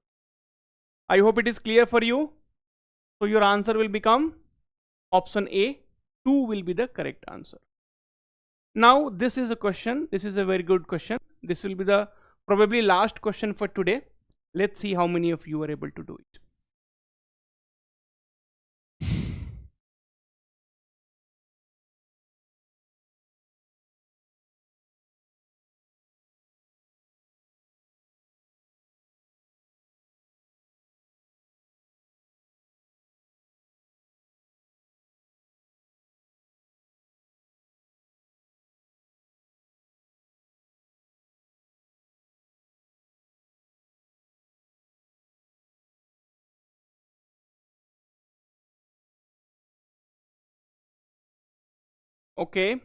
I hope it is clear for you. So your answer will become option A. 2 will be the correct answer. Now this is a question. This is a very good question. This will be the probably last question for today. Let's see how many of you are able to do it. Okay,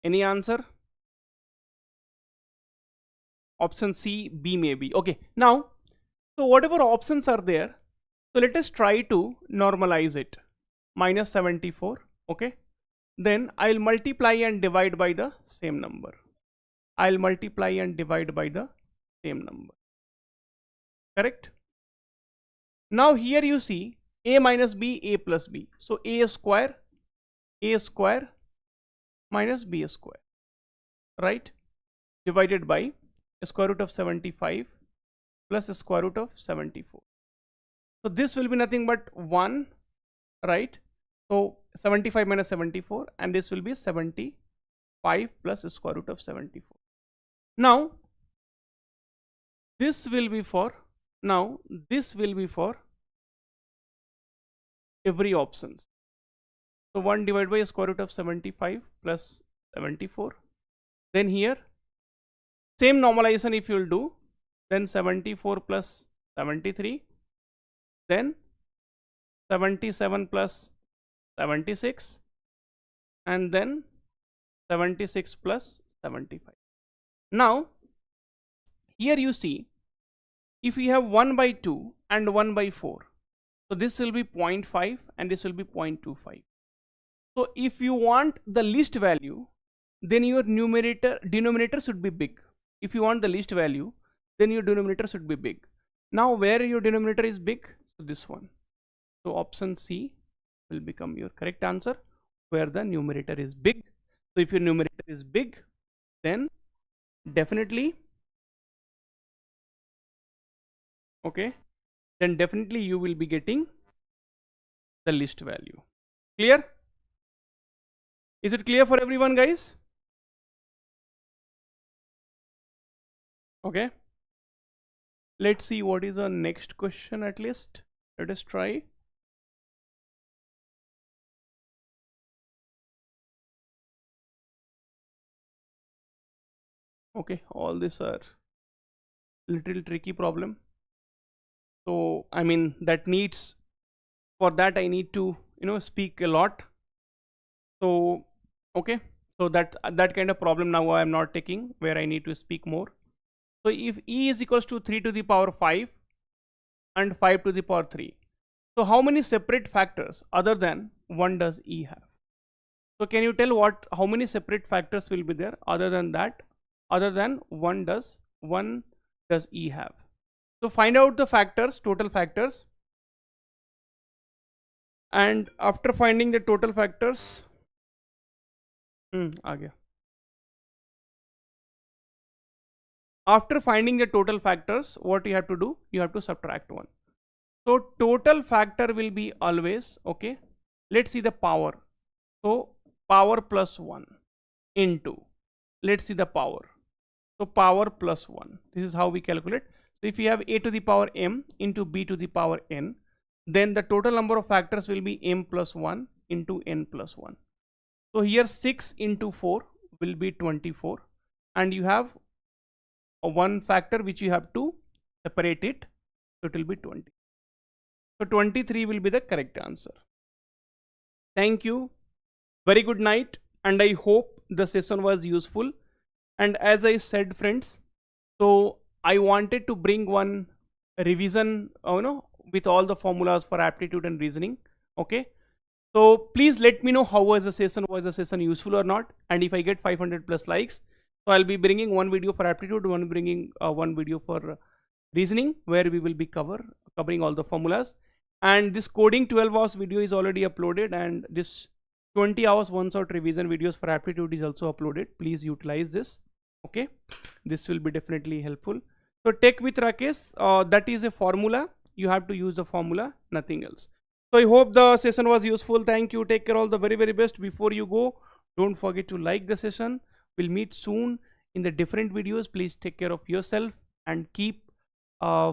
any answer? Option C, B maybe. Okay, now, so whatever options are there, so let us try to normalize it. Minus 74, okay. Then I'll multiply and divide by the same number. I'll multiply and divide by the same number. Correct? Now here you see a minus b, a plus b. So a square minus b square, right? Divided by square root of 75 plus square root of 74. So this will be nothing but 1, right? So 75 minus 74, and this will be 75 plus square root of 74. Now this will be for every options. So 1 divided by square root of 75 plus 74. Then here same normalization if you will do, then 74 plus 73, then 77 plus 76, and then 76 plus 75. Now here you see, if we have 1 by 2 and 1 by 4, so this will be 0.5 and this will be 0.25. So if you want the least value, then your denominator should be big. If you want the least value, then your denominator should be big. Now where your denominator is big? So this one. So option C will become your correct answer, where the numerator is big. So if your numerator is big, then definitely, okay, then definitely you will be getting the least value. Clear? Is it clear for everyone, guys? Okay, let's see what is the next question. At least let us try. Okay, all these are little tricky problem. So I mean, that needs, for that I need to speak a lot. So okay, so that kind of problem now I am not taking, where I need to speak more. So if e is equals to 3 to the power 5 and 5 to the power 3, so how many separate factors other than 1 does e have? So can you tell how many separate factors will be there other than that, other than 1 does e have? So find out the factors, total factors, and after finding the total factors, after finding the total factors, what you have to do? You have to subtract 1. So total factor will be always, okay, let's see the power. So power plus 1 into, let's see the power. So power plus 1. This is how we calculate. So if you have a to the power m into b to the power n, then the total number of factors will be m plus 1 into n plus 1. So here 6 into 4 will be 24, and you have one factor which you have to separate it, so it will be 20. So 23 will be the correct answer. Thank you. Very good night, and I hope the session was useful. And as I said, friends, so I wanted to bring one revision, with all the formulas for aptitude and reasoning. Okay, so please let me know how was the session useful or not. And if I get 500 plus likes, so I'll be bringing one video for aptitude, one video for reasoning, where we will be covering all the formulas. And this coding 12 hours video is already uploaded, and this 20 hours one-shot revision videos for aptitude is also uploaded. Please utilize this. Okay, this will be definitely helpful. So take with Rakesh, that is a formula. You have to use the formula, nothing else. So I hope the session was useful. Thank you. Take care all the very, very best. Before you go, don't forget to like the session. We'll meet soon in the different videos. Please take care of yourself and keep uh,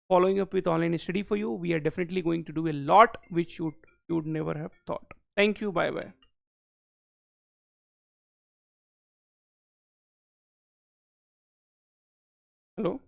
following up with online study for you. We are definitely going to do a lot which you would never have thought. Thank you. Bye bye. Hello.